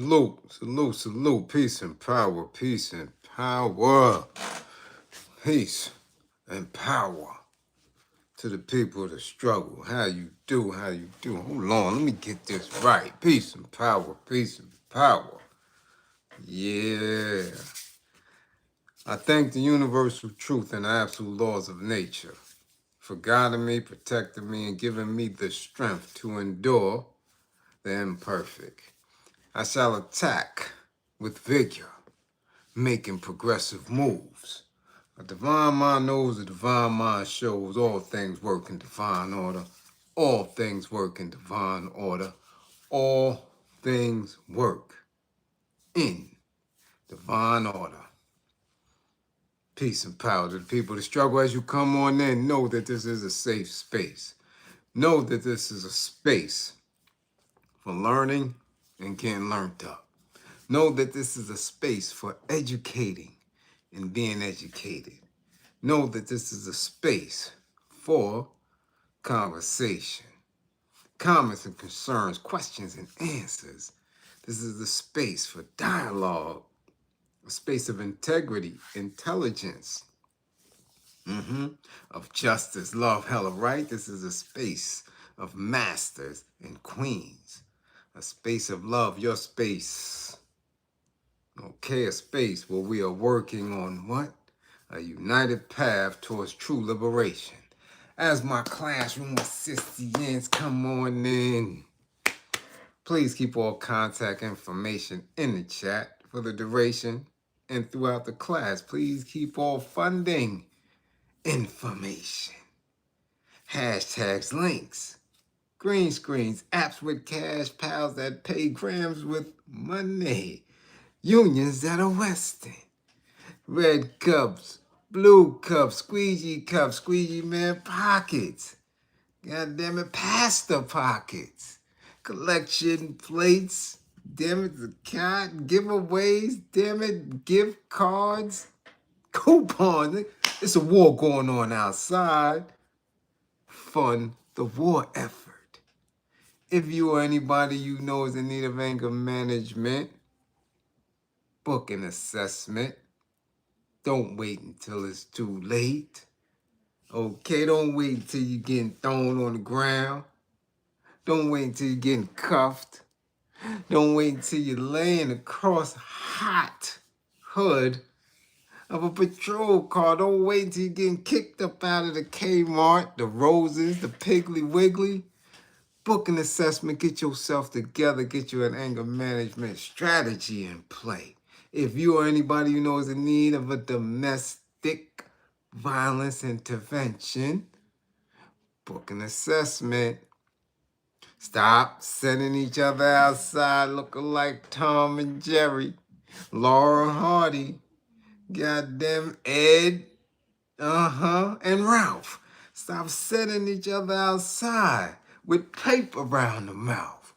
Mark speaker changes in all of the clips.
Speaker 1: Salute, salute, salute. Peace and power, peace and power. Peace and power to the people that struggle. How you do, how you do. Hold on, let me get this right. Peace and power, peace and power. Yeah. I thank the universal truth and the absolute laws of nature for guiding me, protecting me, and giving me the strength to endure the imperfect. I shall attack with vigor, making progressive moves. A divine mind knows, a divine mind shows. All things work in divine order. All things work in divine order. All things work in divine order. Peace and power to the people that struggle. As you come on in, know that this is a safe space. Know that this is a space for learning and getting learned up. Know that this is a space for educating and being educated. Know that this is a space for conversation, comments and concerns, questions and answers. This is the space for dialogue, a space of integrity, intelligence, of justice, love, hella right. This is a space of masters and queens, a space of love, your space. Okay, a space where we are working on what? A united path towards true liberation. As my classroom assistants come on in, please keep all contact information in the chat for the duration and throughout the class. Please keep all funding information. Hashtags, links, green screens, apps with cash, pals that pay grams with money, unions that are Western, red cups, blue cups, squeegee man pockets. God damn it, pasta pockets. Collection plates. Damn it, the card. Giveaways. Damn it, gift cards. Coupons. It's a war going on outside. Fund the war effort. If you or anybody you know is in need of anger management, book an assessment. Don't wait until it's too late. Okay, don't wait until you're getting thrown on the ground. Don't wait until you're getting cuffed. Don't wait until you're laying across hot hood of a patrol car. Don't wait until you're getting kicked up out of the Kmart, the Roses, the Piggly Wiggly. Book an assessment, get yourself together, get you an anger management strategy in play. If you or anybody you know is in need of a domestic violence intervention, book an assessment. Stop sending each other outside looking like Tom and Jerry, Laura Hardy, goddamn Ed, and Ralph. Stop sending each other outside with tape around the mouth,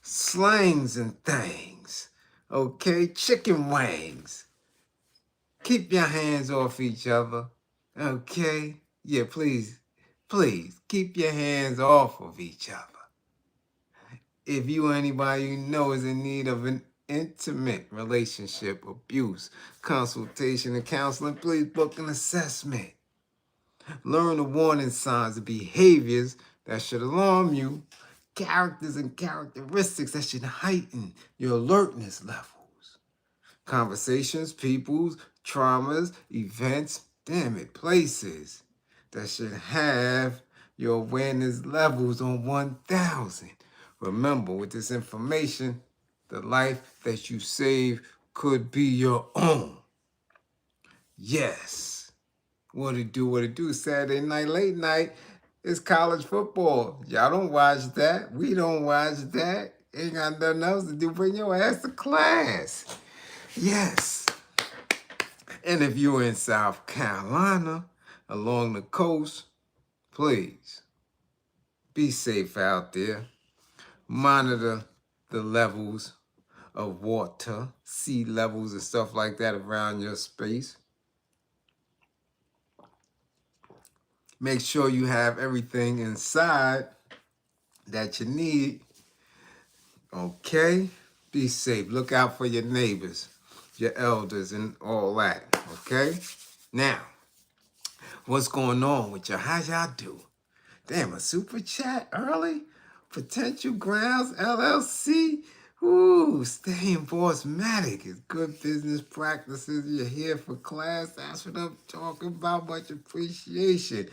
Speaker 1: slangs and things, okay? Chicken wings. Keep your hands off each other, okay? Yeah, please, keep your hands off of each other. If you or anybody you know is in need of an intimate relationship, abuse, consultation, and counseling, please book an assessment. Learn the warning signs and behaviors that should alarm you, characters and characteristics that should heighten your alertness levels. Conversations, peoples, traumas, events, places that should have your awareness levels on 1,000. Remember, with this information, the life that you save could be your own. Yes. What it do? Saturday night, late night, it's college football. Y'all don't watch that. We don't watch that. Ain't got nothing else to do. Bring your ass to class. Yes. And if you're in South Carolina, along the coast, please be safe out there. Monitor the levels of water, sea levels and stuff like that around your space. Make sure you have everything inside that you need. Okay? Be safe. Look out for your neighbors, your elders, and all that. Okay? Now, what's going on with y'all? How y'all do? Damn, a super chat early? Potential Grounds LLC? Ooh, staying bossmatic is good business practices. You're here for class. That's what I'm talking about. Much appreciation.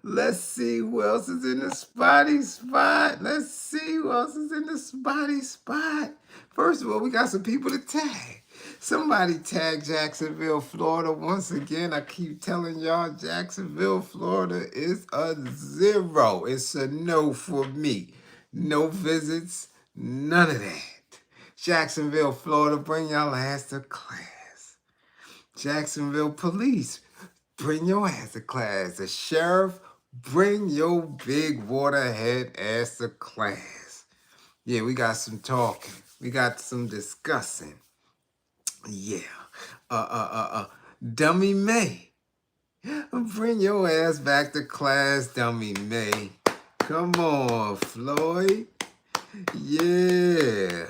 Speaker 1: Let's see who else is in the spotty spot. Let's see who else is in the spotty spot. First of all, we got some people to tag. Somebody tag Jacksonville, Florida. Once again, I keep telling y'all, Jacksonville, Florida is a 0. It's a no for me. No visits, none of that. Jacksonville, Florida, bring y'all ass to class. Jacksonville Police, bring your ass to class. The sheriff, bring your big waterhead ass to class. Yeah, we got some talking. We got some discussing. Yeah. Dummy May. Bring your ass back to class, Dummy May. Come on, Floyd. Yeah.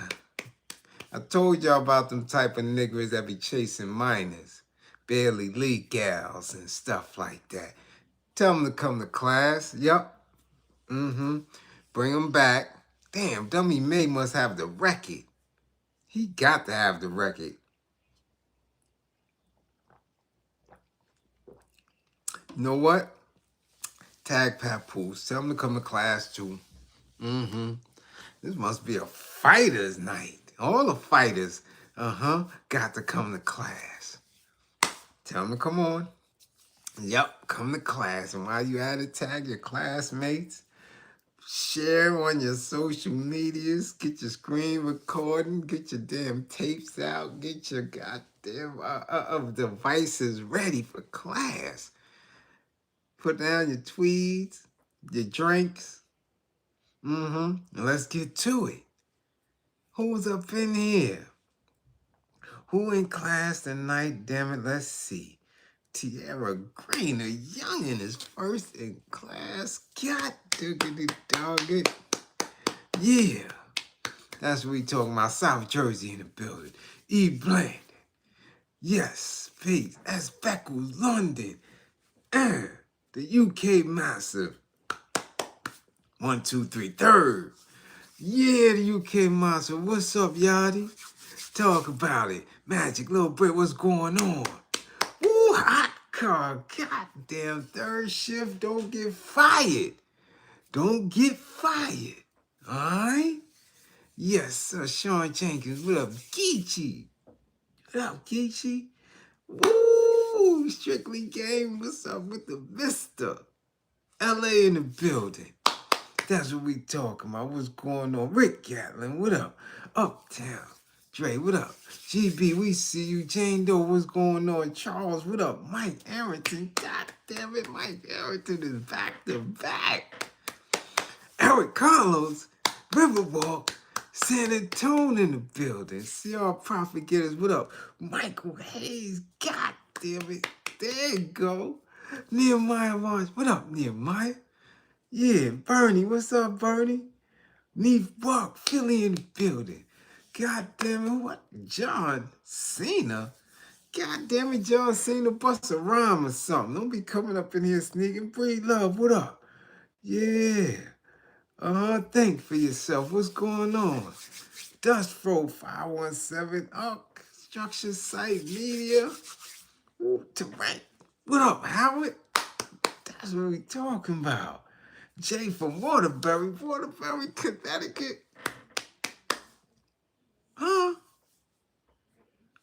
Speaker 1: I told y'all about them type of niggas that be chasing minors. Barely league gals and stuff like that. Tell them to come to class. Yup. Bring them back. Damn, Dummy May must have the record. He got to have the record. You know what? Tag Papoose. Tell him to come to class too. This must be a fighter's night. All the fighters, got to come to class. Tell them to come on. Yep, come to class. And while you at it, tag your classmates. Share on your social medias. Get your screen recording. Get your damn tapes out. Get your goddamn devices ready for class. Put down your tweeds, your drinks. And let's get to it. Who's up in here? Who in class tonight? Damn it, let's see. Tierra Green, a youngin', is first in class. God diggity dog it. Yeah. That's what we talking about. South Jersey in the building. E. Bland. Yes, peace. S. Beckles, London. The UK Massive. 1, 2, 3, third. Yeah, the UK Monster. What's up, Yachty? Talk about it. Magic, Little Brit, what's going on? Ooh, hot car. Goddamn, third shift. Don't get fired. Don't get fired. All right? Yes, Sean Jenkins. What up, Geechee? What up, Geechee? Woo! Strictly Game. What's up with the Vista? LA in the building. That's what we talking about. What's going on? Rick Gatlin, what up? Uptown. Dre, what up? GB, we see you. Jane Doe, what's going on? Charles, what up? Mike Arrington, god damn it, Mike Arrington is back to back. Eric Carlos, Riverwalk, San Antonio in the building. CR Prophet Getters, what up? Michael Hayes, god damn it. There you go. Nehemiah Barnes, what up, Nehemiah? Yeah, Bernie, what's up, Bernie? Neef Buck, Philly in the building. God damn it, what? John Cena? God damn it, John Cena, bust a rhyme or something. Don't be coming up in here sneaking. Breed Love, what up? Yeah. Think for yourself. What's going on? Dust Fro 517, Construction Site Media. Ooh, Tarek. What up, Howard? That's what we talking about. Jay from Waterbury, Connecticut. Huh?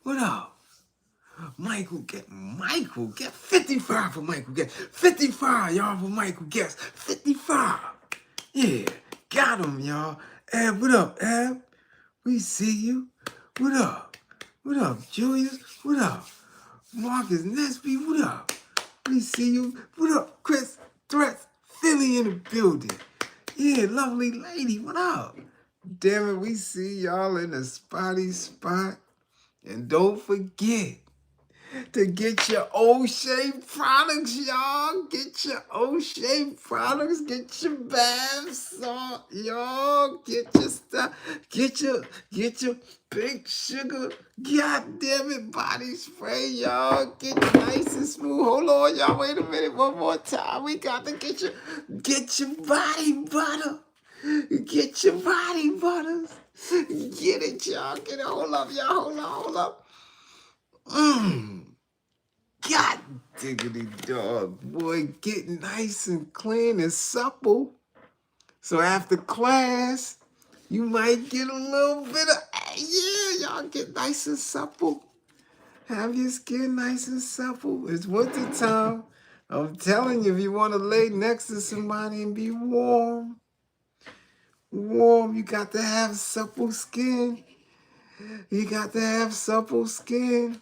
Speaker 1: What up? Michael, get 55 for Michael Guest. 55, y'all, for Michael Guest. 55. Yeah, got him, y'all. Ab, what up, Ab? We see you. What up? What up, Julius? What up? Marcus Nesby, what up? We see you. What up, Chris Threats? Philly in the building. Yeah, lovely lady, what up? Damn it, we see y'all in the spotty spot. And don't forget, to get your O'Shea products, y'all. Get your O'Shea products. Get your bath salt, y'all. Get your stuff. Get your big sugar. God damn it, body spray, y'all. Get nice and smooth. Hold on, y'all. Wait a minute. One more time. We got to get your body butter. Get your body butters. Get it, y'all. Get it. Hold up, y'all. Hold up. God diggity dog, boy, get nice and clean and supple. So after class, you might get a little bit of, yeah, y'all get nice and supple. Have your skin nice and supple. It's winter time. I'm telling you, if you want to lay next to somebody and be warm, you got to have supple skin. You got to have supple skin.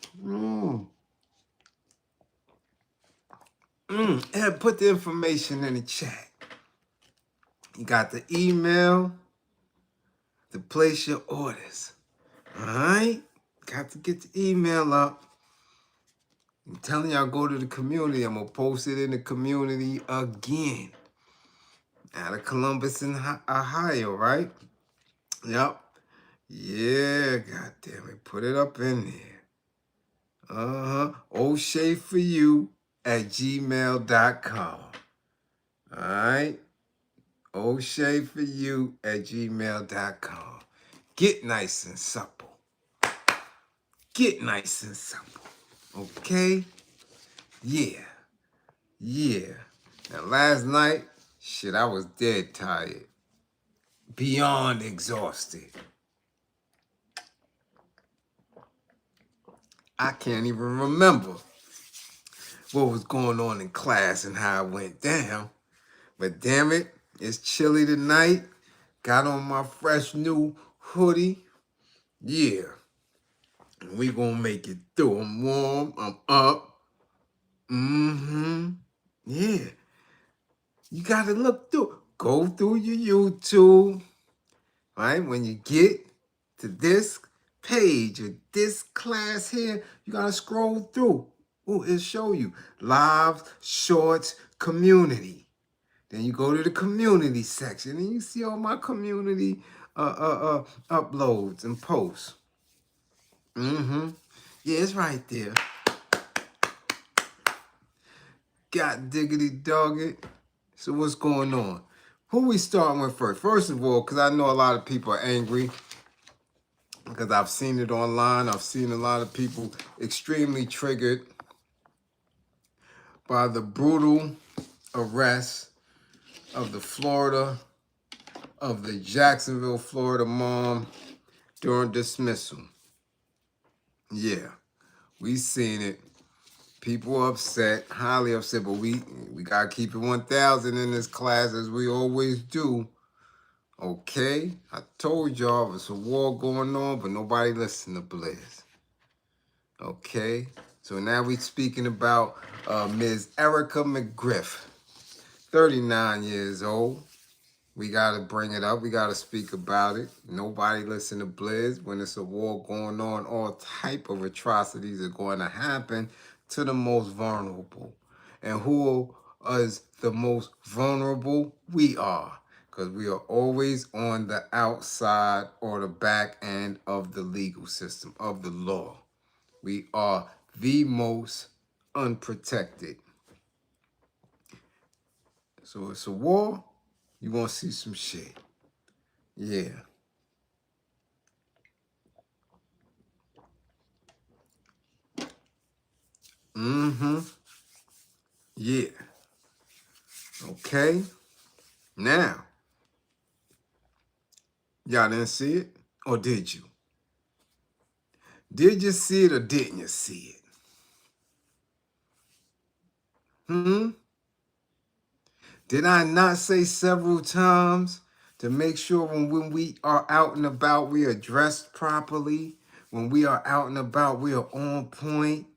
Speaker 1: And put the information in the chat. You got the email to place your orders. All right? Got to get the email up. I'm telling y'all, go to the community. I'm going to post it in the community again. Out of Columbus in Ohio, right? Yep. Yeah, God damn it. Put it up in there. O'Shea for you at gmail.com. All right? O'Shea for you at gmail.com. Get nice and supple. Get nice and supple. Okay? Yeah. Now last night, shit, I was dead tired. Beyond exhausted. I can't even remember what was going on in class and how it went down. But damn it, it's chilly tonight. Got on my fresh new hoodie. Yeah. And we gonna make it through. I'm warm. I'm up. Yeah. You gotta look through. Go through your YouTube. Right? When you get to this page or this class here, you gotta scroll through. Oh, it'll show you live, shorts, community. Then you go to the community section and you see all my community uploads and posts. Yeah, it's right there. God diggity dog it. So what's going on? Who we starting with first? First of all, because I know a lot of people are angry because I've seen it online. I've seen a lot of people extremely triggered by the brutal arrest of the Jacksonville, Florida mom during dismissal. Yeah, we seen it. People upset, highly upset, but we gotta keep it 1,000 in this class as we always do. Okay, I told y'all it's a war going on, but nobody listened to Bliz. Okay, so now we speaking about Ms. Erica McGriff, 39 years old. We got to bring it up. We got to speak about it. Nobody listen to Bliz. When it's a war going on, all type of atrocities are going to happen to the most vulnerable. And who is the most vulnerable? We are. Because we are always on the outside or the back end of the legal system, of the law. We are the most unprotected. So it's a war. You want to see some shit. Yeah. Yeah. Okay. Now, y'all didn't see it? Or did you? Did you see it or didn't you see it? Did I not say several times to make sure when we are out and about, we are dressed properly? When we are out and about, we are on point?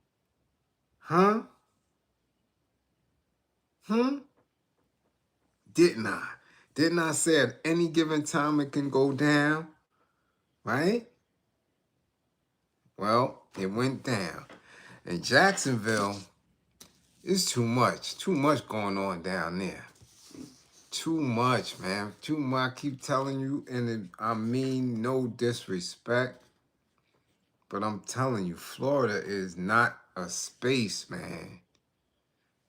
Speaker 1: Huh? Didn't I? Didn't I say at any given time it can go down? Right? Well, it went down. In Jacksonville, it's too much. Too much going on down there. Too much, man. Too much. I keep telling you, and I mean no disrespect, but I'm telling you, Florida is not a space, man.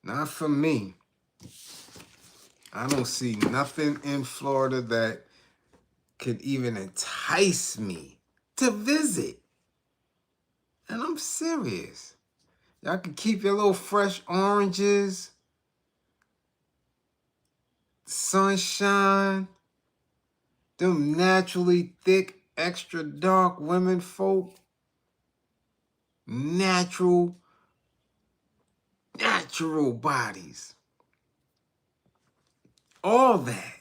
Speaker 1: Not for me. I don't see nothing in Florida that could even entice me to visit. And I'm serious. Y'all can keep your little fresh oranges, sunshine, them naturally thick, extra dark women folk, natural bodies. All that.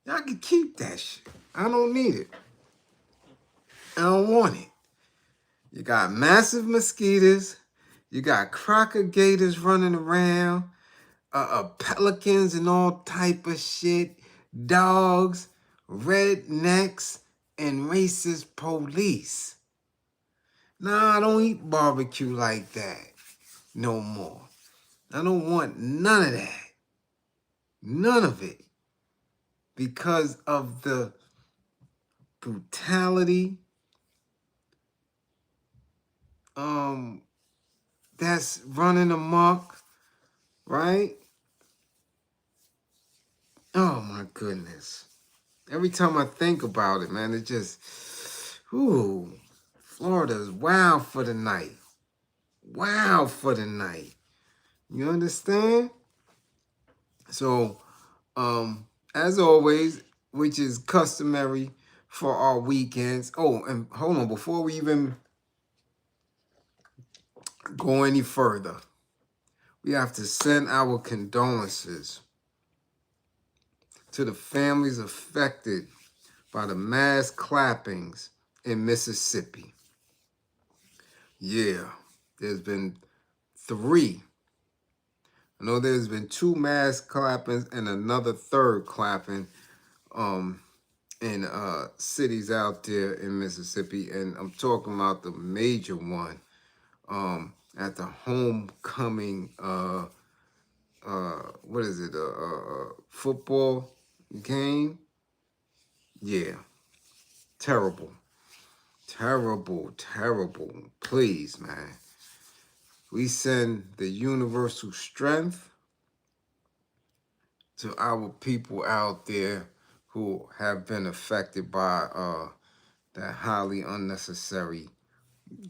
Speaker 1: Y'all can keep that shit. I don't need it. I don't want it. You got massive mosquitoes. You got crocodiles running around. Pelicans and all type of shit. Dogs, rednecks, and racist police. Nah, I don't eat barbecue like that no more. I don't want none of that. None of it. Because of the brutality that's running amok, right? Oh my goodness. Every time I think about it, man, it just, ooh, Florida's wild for the night. Wild for the night. You understand? So, as always, which is customary for our weekends. Oh, and hold on, before we even go any further, we have to send our condolences to the families affected by the mass clappings in Mississippi. Yeah, there's been 3. I know there's been 2 mass clappings and another 3rd clapping in cities out there in Mississippi, and I'm talking about the major one at the homecoming what is it, football game. Yeah, terrible. Please, man, we send the universal strength to our people out there who have been affected by that highly unnecessary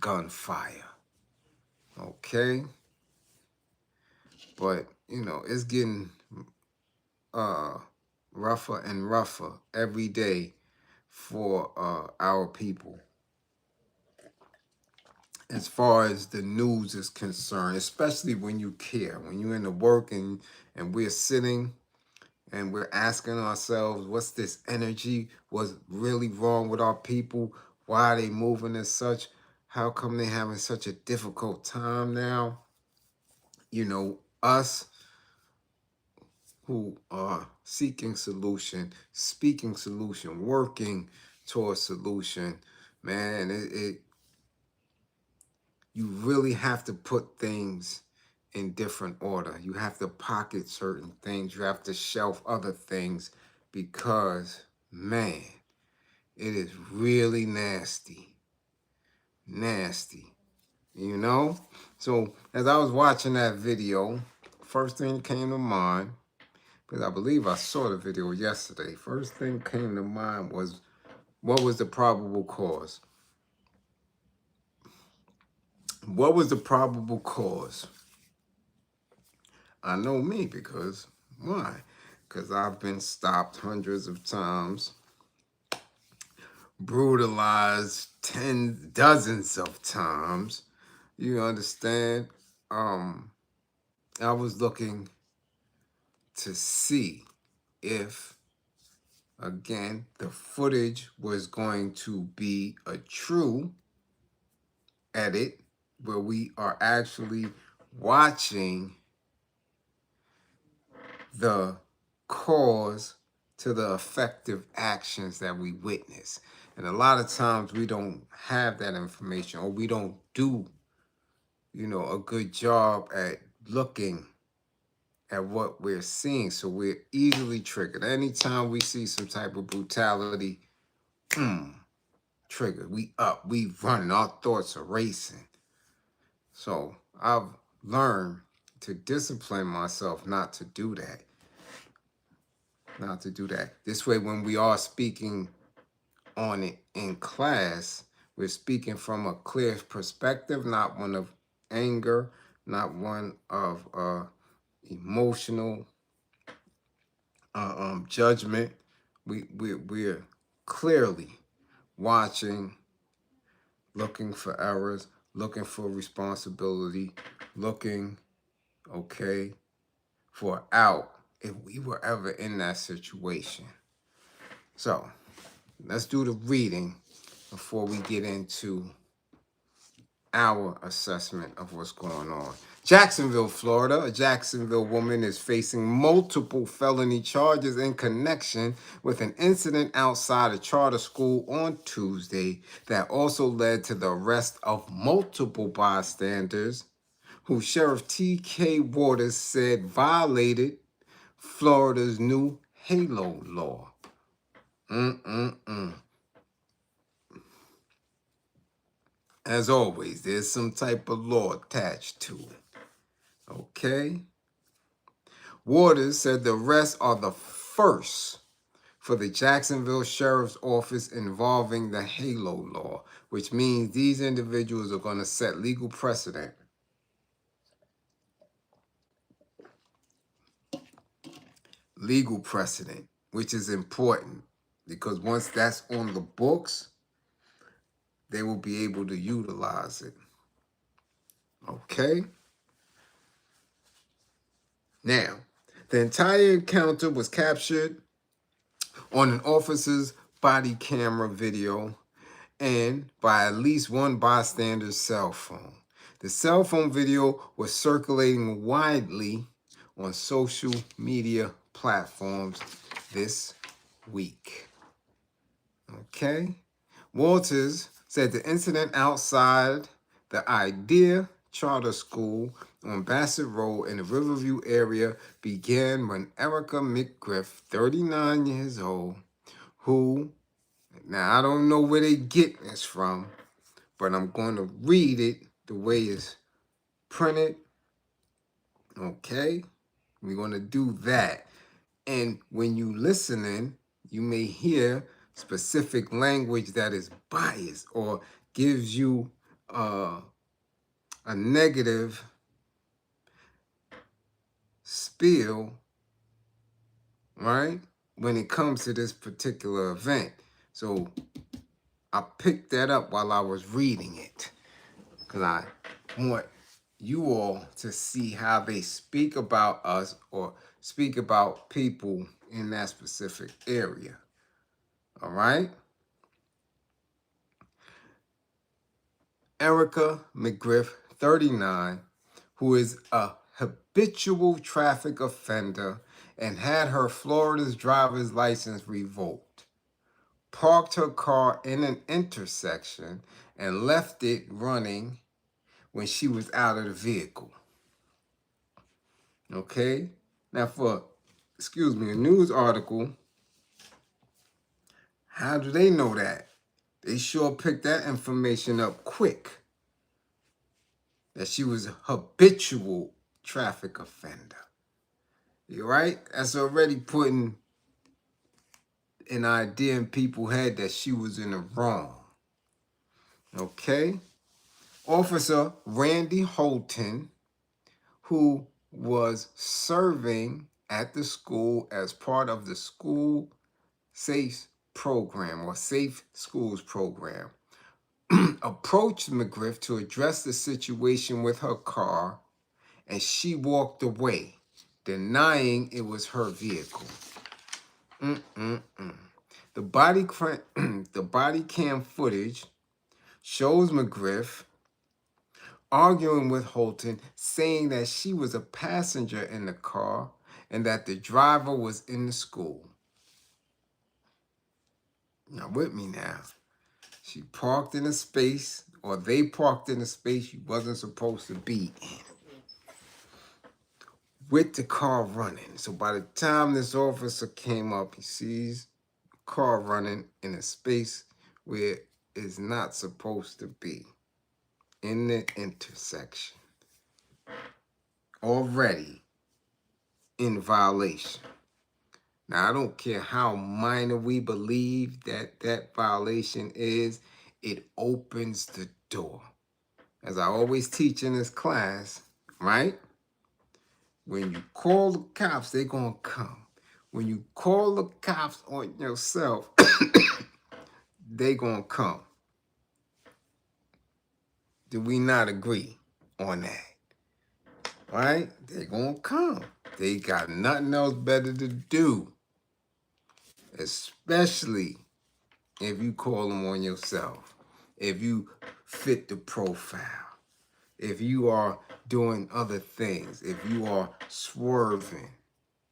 Speaker 1: gunfire. Okay? But, you know, it's getting rougher and rougher every day for our people. As far as the news is concerned, especially when you care, when you're in the work and we're sitting and we're asking ourselves, what's this energy? What's really wrong with our people? Why are they moving as such? How come they having such a difficult time now? You know, us who are seeking solution, speaking solution, working towards solution, man, you really have to put things in different order. You have to pocket certain things. You have to shelf other things because, man, it is really nasty. Nasty. You know? So as I was watching that video, first thing that came to mind, because I believe I saw the video yesterday, first thing came to mind was, what was the probable cause? What was the probable cause? I know me, because why? Because I've been stopped hundreds of times, brutalized dozens of times. You understand? I was looking to see if, again, the footage was going to be a true edit where we are actually watching the cause to the effective actions that we witness. And a lot of times we don't have that information, or we don't do a good job at looking at what we're seeing. So we're easily triggered. Anytime we see some type of brutality, triggered. We up, we running, our thoughts are racing. So I've learned to discipline myself not to do that. Not to do that. This way, when we are speaking on it in class, we're speaking from a clear perspective, not one of anger, not one of emotional judgment. We're clearly watching, looking for errors, looking for responsibility, looking, okay, for out if we were ever in that situation. So let's do the reading before we get into our assessment of what's going on. Jacksonville, Florida. A Jacksonville woman is facing multiple felony charges in connection with an incident outside a charter school on Tuesday that also led to the arrest of multiple bystanders who Sheriff T.K. Waters said violated Florida's new HALO law. As always, there's some type of law attached to it. Okay? Waters said the arrests are the first for the Jacksonville Sheriff's Office involving the HALO law, which means these individuals are going to set legal precedent. Legal precedent, which is important because once that's on the books, they will be able to utilize it. Okay? Now, the entire encounter was captured on an officer's body camera video and by at least one bystander's cell phone. The cell phone video was circulating widely on social media platforms this week. Okay? Walters said the incident outside the Idea Charter School on Bassett Road in the Riverview area began when Erica McGriff, 39 years old, who, now I don't know where they get this from, but I'm going to read it the way it's printed. Okay? We're going to do that. And when you listening, you may hear specific language that is biased or gives you a negative spiel, right? When it comes to this particular event. So I picked that up while I was reading it because I want you all to see how they speak about us or speak about people in that specific area. All right? Erica McGriff, 39, who is a habitual traffic offender and had her Florida's driver's license revoked, parked her car in an intersection and left it running when she was out of the vehicle. Okay? Now for, a news article, how do they know that? They sure picked that information up quick. That she was a habitual traffic offender. You right? That's already putting an idea in people's head that she was in the wrong. Okay? Officer Randy Holton, who was serving at the school as part of the school safe program or safe schools program, approached McGriff to address the situation with her car, and she walked away, denying it was her vehicle. The body cam footage shows McGriff arguing with Holton, saying that she was a passenger in the car and that the driver was in the school. Now with me now. She parked in a space or they parked in a space you wasn't supposed to be in with the car running. So by the time this officer came up, he sees the car running in a space where it's not supposed to be, in the intersection, already in violation. Now, I don't care how minor we believe that violation is, it opens the door. As I always teach in this class, right? When you call the cops, they're going to come. When you call the cops on yourself, they're going to come. Do we not agree on that? Right? They're going to come. They got nothing else better to do. Especially if you call them on yourself. If you fit the profile. If you are doing other things. If you are swerving.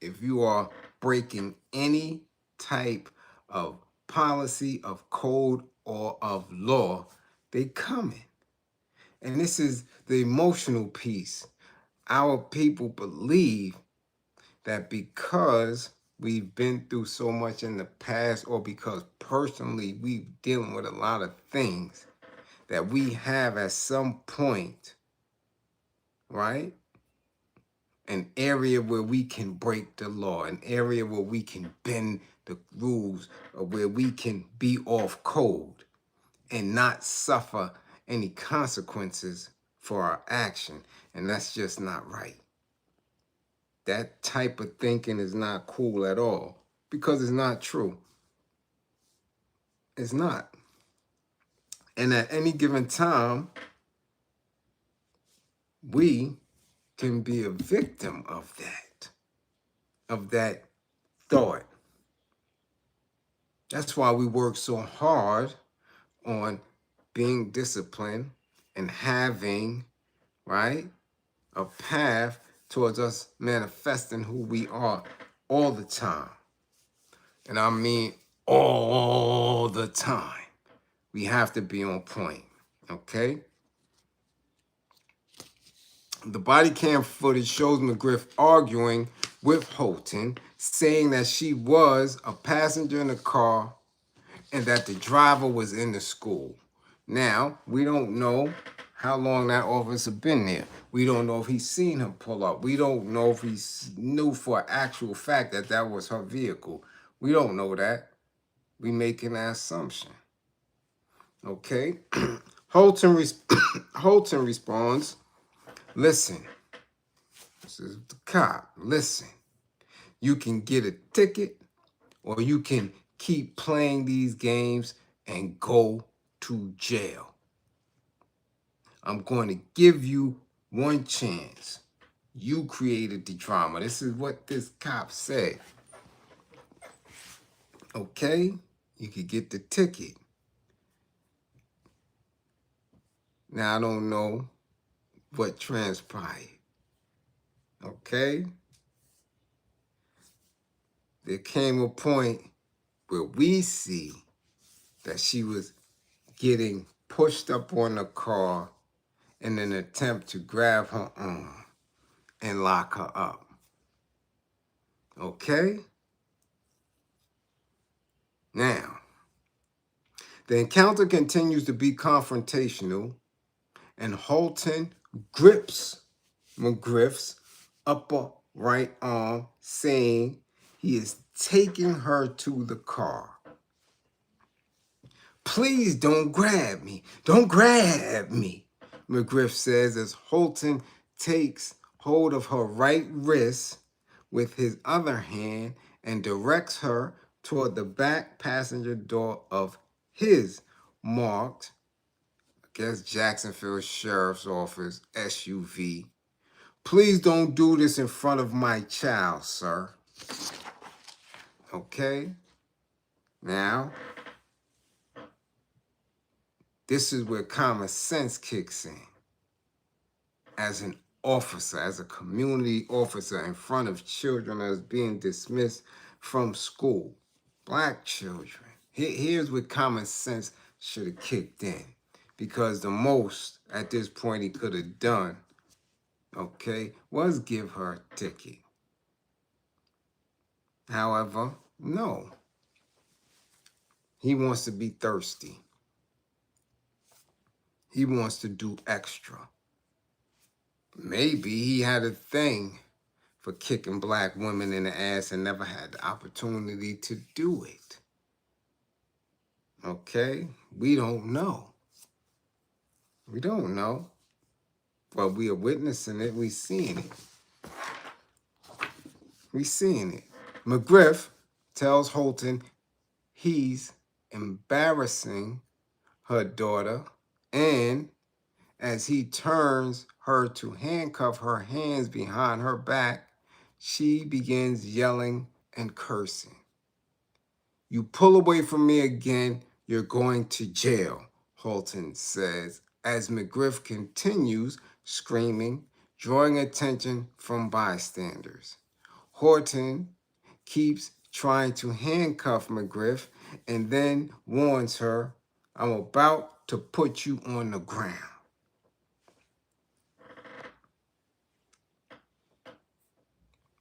Speaker 1: If you are breaking any type of policy, of code, or of law, they coming. And this is the emotional piece. Our people believe that because we've been through so much in the past, or because personally we're dealing with a lot of things, that we have at some point, right, an area where we can break the law, an area where we can bend the rules, or where we can be off code and not suffer any consequences for our action. And that's just not right. That type of thinking is not cool at all, because it's not true. It's not. And at any given time, we can be a victim of that thought. That's why we work so hard on being disciplined and having, right, a path towards us manifesting who we are all the time. And I mean all the time. We have to be on point, okay? The body cam footage shows McGriff arguing with Holton, saying that she was a passenger in the car and that the driver was in the school. Now, we don't know how long that officer been there. We don't know if he's seen him pull up. We don't know if he knew for an actual fact that that was her vehicle. We don't know that. We making an assumption. Okay? Holton responds, listen, this is the cop, listen, you can get a ticket or you can keep playing these games and go to jail. I'm going to give you one chance. You created the drama. This is what this cop said. Okay? You could get the ticket. Now, I don't know what transpired. Okay? There came a point where we see that she was getting pushed up on the car in an attempt to grab her arm and lock her up. Okay? Now, the encounter continues to be confrontational, and Holton grips McGriff's upper right arm, saying he is taking her to the car. Please don't grab me. Don't grab me, McGriff says as Holton takes hold of her right wrist with his other hand and directs her toward the back passenger door of his marked, I guess, Jacksonville Sheriff's Office SUV. Please don't do this in front of my child, sir. Okay? Now, this is where common sense kicks in. As an officer, as a community officer in front of children that's being dismissed from school, Black children. Here's where common sense should have kicked in. because the most at this point he could have done, okay, was give her a ticket. However, no. He wants to be thirsty. He wants to do extra. Maybe he had a thing for kicking black women in the ass and never had the opportunity to do it. Okay? We don't know. We don't know. But we are witnessing it. We seeing it. We seeing it. McGriff tells Holton he's embarrassing her daughter, and as he turns her to handcuff her hands behind her back, she begins yelling and cursing. "You pull away from me again, you're going to jail," Holton says, as McGriff continues screaming, drawing attention from bystanders. Holton keeps trying to handcuff McGriff and then warns her, "I'm about to put you on the ground."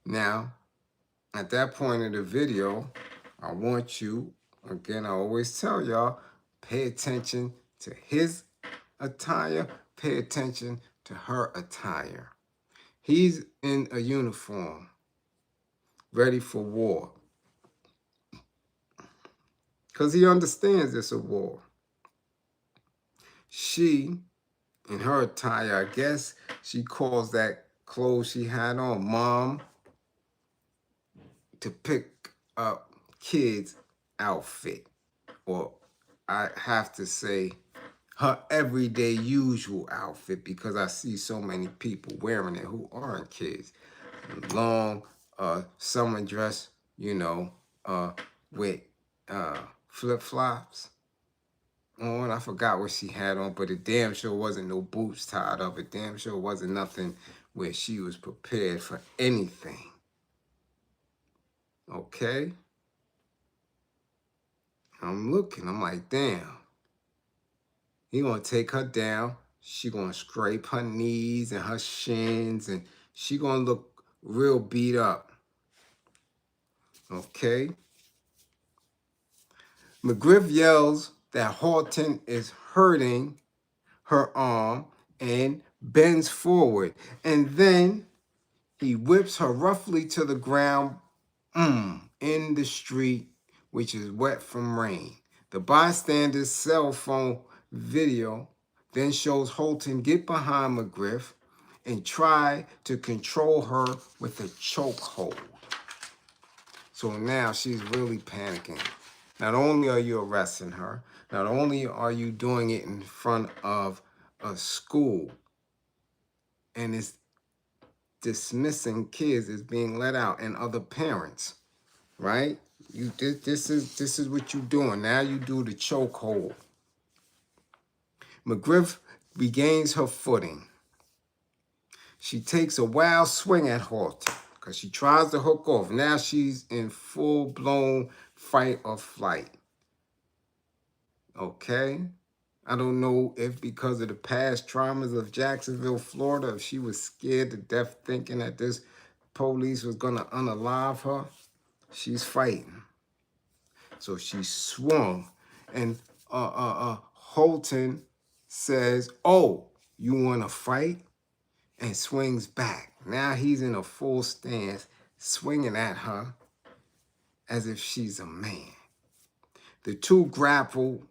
Speaker 1: Now, at that point in the video, I want you, again, I always tell y'all, pay attention to his attire, pay attention to her attire. He's in a uniform, ready for war, because he understands it's a war. She, in her attire, I guess she calls that clothes she had on mom to pick up kids' outfit, or I have to say her everyday usual outfit, because I see so many people wearing it who aren't kids. Long summer dress, with flip-flops on. I forgot what she had on, but it damn sure wasn't no boots tied up. It damn sure wasn't nothing where she was prepared for anything. Okay? I'm looking, I'm like, damn. He gonna take her down. She gonna scrape her knees and her shins, and she gonna look real beat up. Okay? McGriff yells that Holton is hurting her arm and bends forward. And then he whips her roughly to the ground in the street, which is wet from rain. The bystander's cell phone video then shows Holton get behind McGriff and try to control her with a chokehold. So now she's really panicking. Not only are you arresting her, not only are you doing it in front of a school, and it's dismissing kids as being let out and other parents, right? This is what you're doing. Now you do the chokehold. McGriff regains her footing. She takes a wild swing at Holton because she tries to hook off. Now she's in full-blown fight or flight. Okay? I don't know if because of the past traumas of Jacksonville, Florida, if she was scared to death thinking that this police was going to unalive her. She's fighting. So she swung, and Holton says, "Oh, you want to fight?" and swings back. Now he's in a full stance, swinging at her as if she's a man. The two grapple,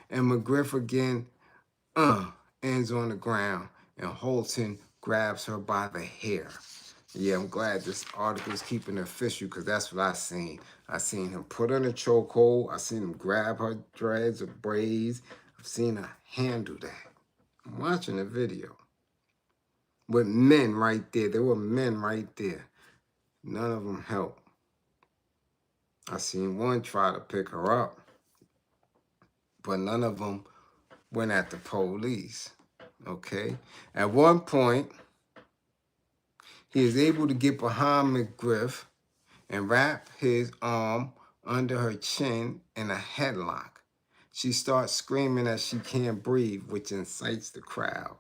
Speaker 1: and McGriff again ends on the ground, and Holton grabs her by the hair. Yeah, I'm glad this article is keeping it official, because that's what I seen. I seen him put her in a chokehold. I seen him grab her dreads or braids. I've seen her handle that. I'm watching the video with men right there. There were men right there. None of them helped. I seen one try to pick her up, but none of them went at the police. Okay? At one point, he is able to get behind McGriff and wrap his arm under her chin in a headlock. She starts screaming that she can't breathe, which incites the crowd.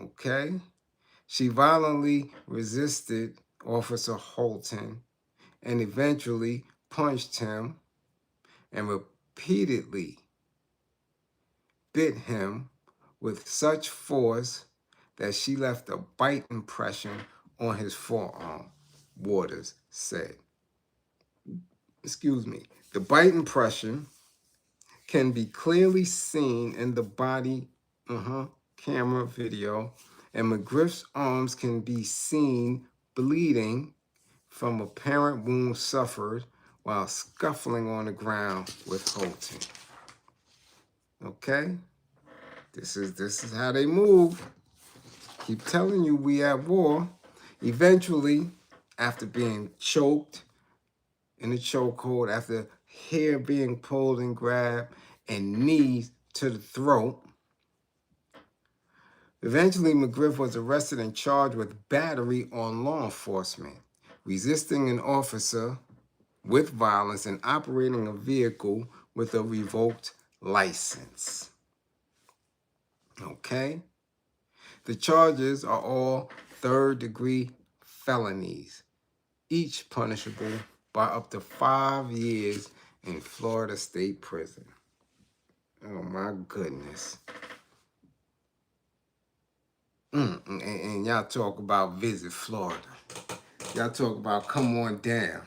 Speaker 1: Okay? She violently resisted Officer Holton and eventually punched him and repeatedly bit him with such force that she left a bite impression on his forearm, Waters said. Excuse me. The bite impression can be clearly seen in the body camera video, and McGriff's arms can be seen bleeding from apparent wounds suffered while scuffling on the ground with Holton. Okay? This is how they move. Keep telling you we at war. Eventually, after being choked in a chokehold, after hair being pulled and grabbed and knees to the throat, eventually McGriff was arrested and charged with battery on law enforcement, resisting an officer with violence, and operating a vehicle with a revoked license. Okay? The charges are all third-degree felonies, each punishable by up to 5 years in Florida State Prison. Oh my goodness. And y'all talk about visit Florida. Y'all talk about come on down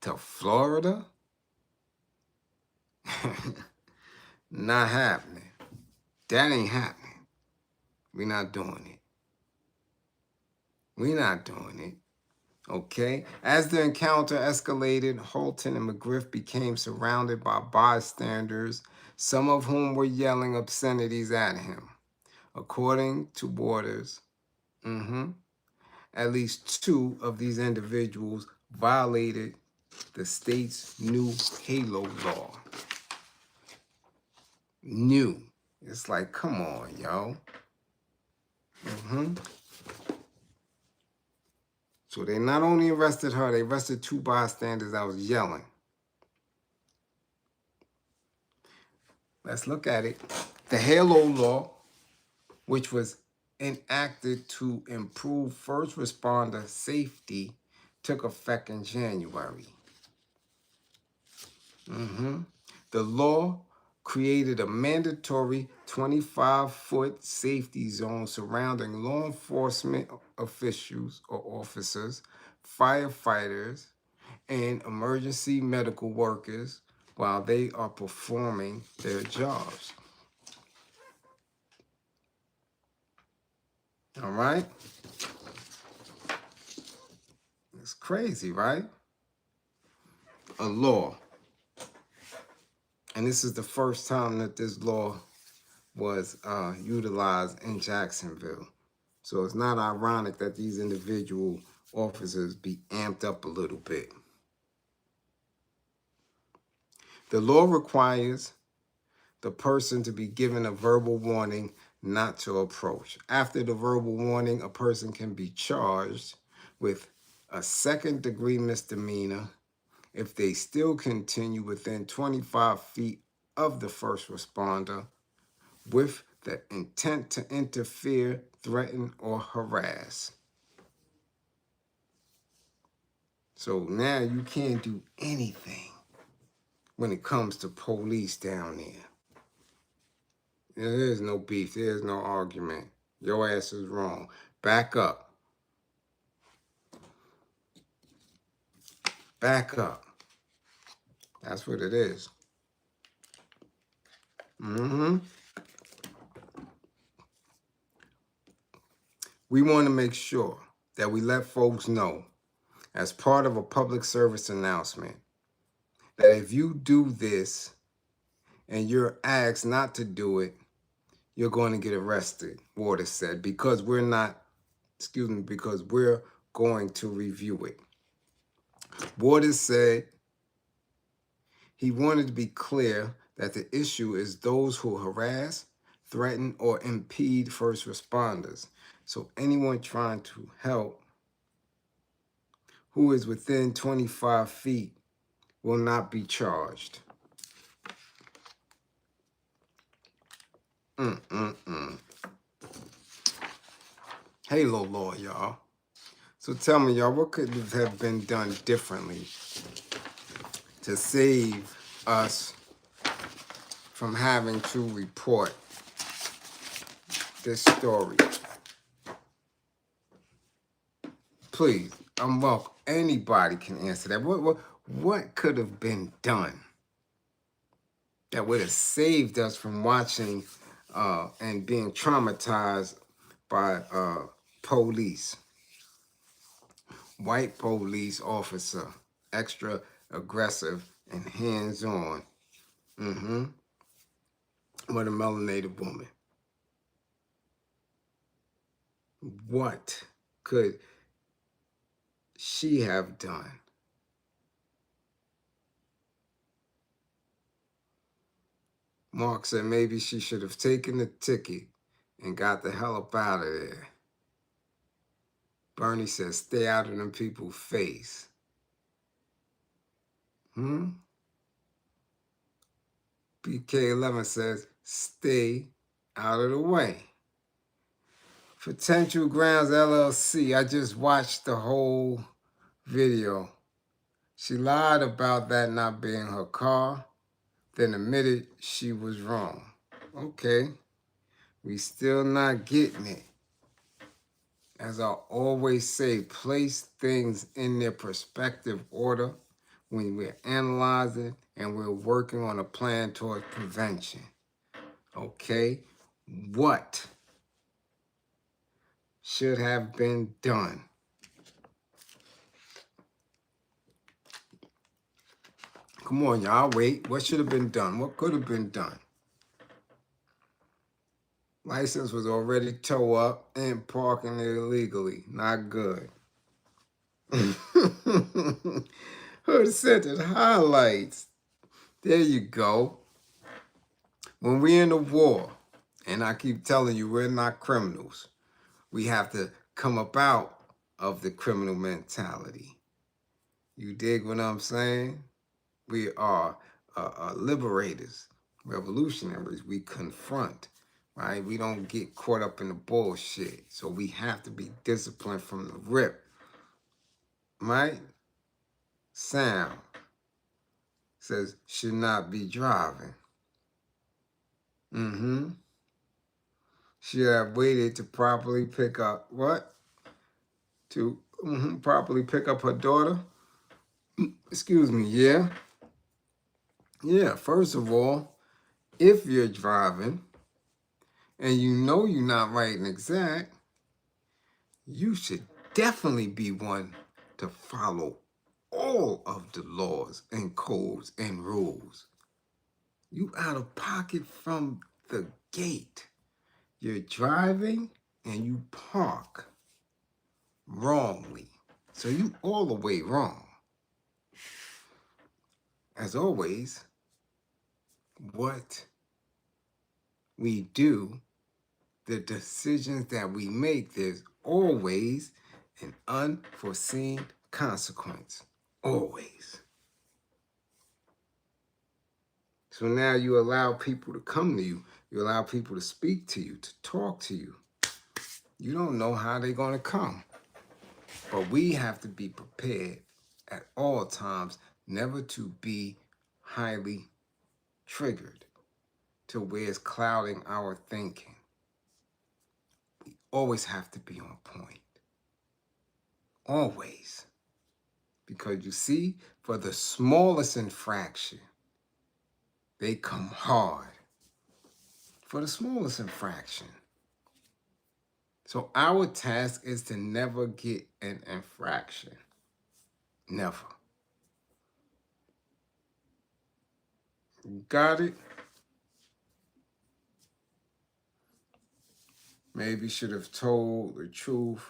Speaker 1: to Florida. Not happening. That ain't happening. We're not doing it. We're not doing it. Okay? As the encounter escalated, Holton and McGriff became surrounded by bystanders, some of whom were yelling obscenities at him. According to Waters, at least 2 of these individuals violated the state's new HALO law. New. It's like, come on, yo. So they not only arrested her, they arrested 2 bystanders that was yelling. Let's look at it. The HALO law, which was enacted to improve first responder safety, took effect in January. The law created a mandatory 25-foot safety zone surrounding law enforcement officials or officers, firefighters, and emergency medical workers while they are performing their jobs. All right? It's crazy, right? A law. And this is the first time that this law was utilized in Jacksonville. So it's not ironic that these individual officers be amped up a little bit. The law requires the person to be given a verbal warning not to approach. After the verbal warning, a person can be charged with a second-degree misdemeanor if they still continue within 25 feet of the first responder with the intent to interfere, threaten, or harass. So now you can't do anything when it comes to police down there. There is no beef. There is no argument. Your ass is wrong. Back up. Back up. That's what it is. We want to make sure that we let folks know, as part of a public service announcement, that if you do this and you're asked not to do it, you're going to get arrested, Waters said, because we're going to review it. Waters said he wanted to be clear that the issue is those who harass, threaten, or impede first responders. So anyone trying to help who is within 25 feet will not be charged. Halo law, y'all. So tell me, y'all, what could have been done differently to save us from having to report this story? Please, I'm welcome. Anybody can answer that. What could have been done that would have saved us from watching and being traumatized by police? White police officer, extra aggressive and hands-on. With a melanated woman. What could she have done? Mark said maybe she should have taken the ticket and got the hell up out of there. Bernie says stay out of them people's face. BK11 says stay out of the way. Potential Grounds LLC, I just watched the whole video. She lied about that not being her car, then admitted she was wrong. Okay, we still not getting it. As I always say, place things in their perspective order when we're analyzing and we're working on a plan toward prevention. Okay, what should have been done? Come on, y'all, wait. What should have been done? What could have been done? License was already towed up and parking it illegally. Not good. Hood-centered highlights. There you go. When we're in a war, and I keep telling you, we're not criminals. We have to come up out of the criminal mentality. You dig what I'm saying? We are liberators, revolutionaries. We confront, right? We don't get caught up in the bullshit. So we have to be disciplined from the rip, right? Sound says should not be driving. Should have waited to properly pick up what? To properly pick up her daughter. Excuse me, yeah. Yeah, first of all, if you're driving and you know you're not right and exact, you should definitely be one to follow all of the laws and codes and rules. You out of pocket from the gate. You're driving and you park wrongly. So you all the way wrong. As always, what we do, the decisions that we make, there's always an unforeseen consequence. Always. So now you allow people to come to you. You allow people to speak to you, to talk to you. You don't know how they're going to come. But we have to be prepared at all times, never to be highly triggered to where it's clouding our thinking. We always have to be on point. Always. Because you see, for the smallest infraction, they come hard. For the smallest infraction. So our task is to never get an infraction. Never. Got it? Maybe should have told the truth.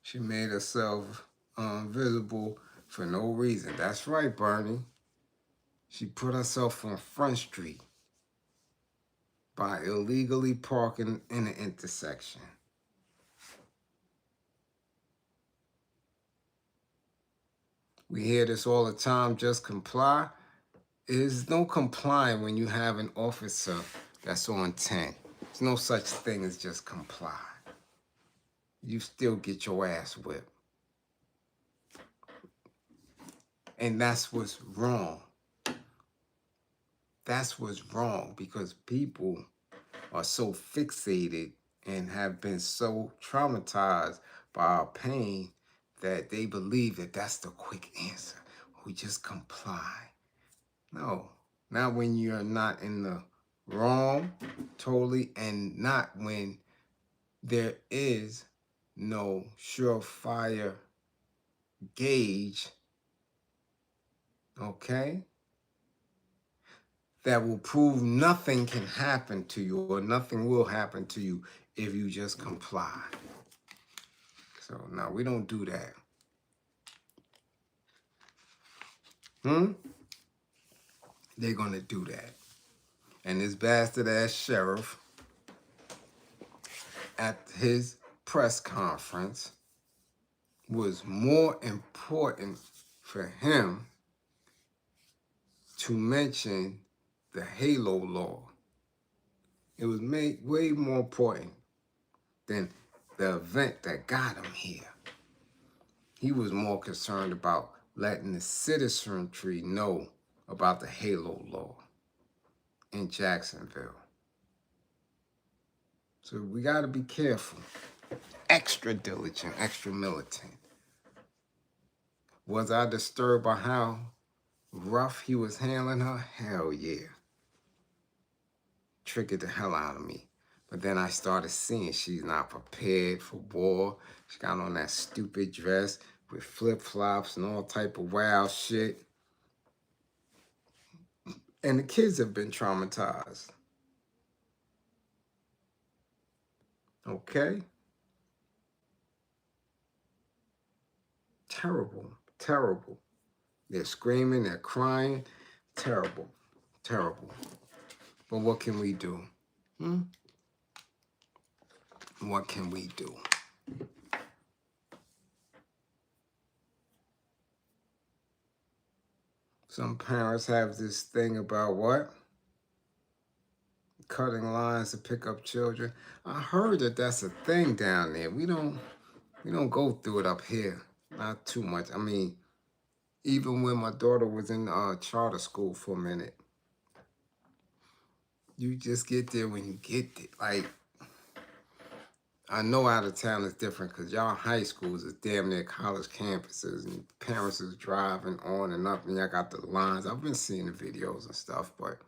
Speaker 1: She made herself visible for no reason. That's right, Bernie. She put herself on Front Street by illegally parking in the intersection. We hear this all the time, just comply. There's no complying when you have an officer that's on 10. There's no such thing as just comply. You still get your ass whipped. And that's what's wrong. That's what's wrong, because people are so fixated and have been so traumatized by our pain that they believe that that's the quick answer. We just comply. No, not when you're not in the wrong totally, and not when there is no surefire gauge, okay, that will prove nothing can happen to you or nothing will happen to you if you just comply. So no, we don't do that. They're gonna do that. And this bastard ass sheriff at his press conference was more important for him to mention the Halo law. It was made way more important than the event that got him here. He was more concerned about letting the citizenry know about the Halo law in Jacksonville. So we got to be careful. Extra diligent, extra militant. Was I disturbed by how rough he was handling her? Hell yeah. Triggered the hell out of me. But then I started seeing she's not prepared for war. She got on that stupid dress with flip-flops and all type of wild shit. And the kids have been traumatized. Okay? Terrible, terrible. They're screaming, they're crying. Terrible, terrible. But what can we do? What can we do? Some parents have this thing about what? Cutting lines to pick up children. I heard that that's a thing down there. We don't go through it up here. Not too much. I mean, even when my daughter was in charter school for a minute, you just get there when you get there. Like, I know out of town is different because y'all high schools is damn near college campuses and parents is driving on and up and y'all got the lines. I've been seeing the videos and stuff, but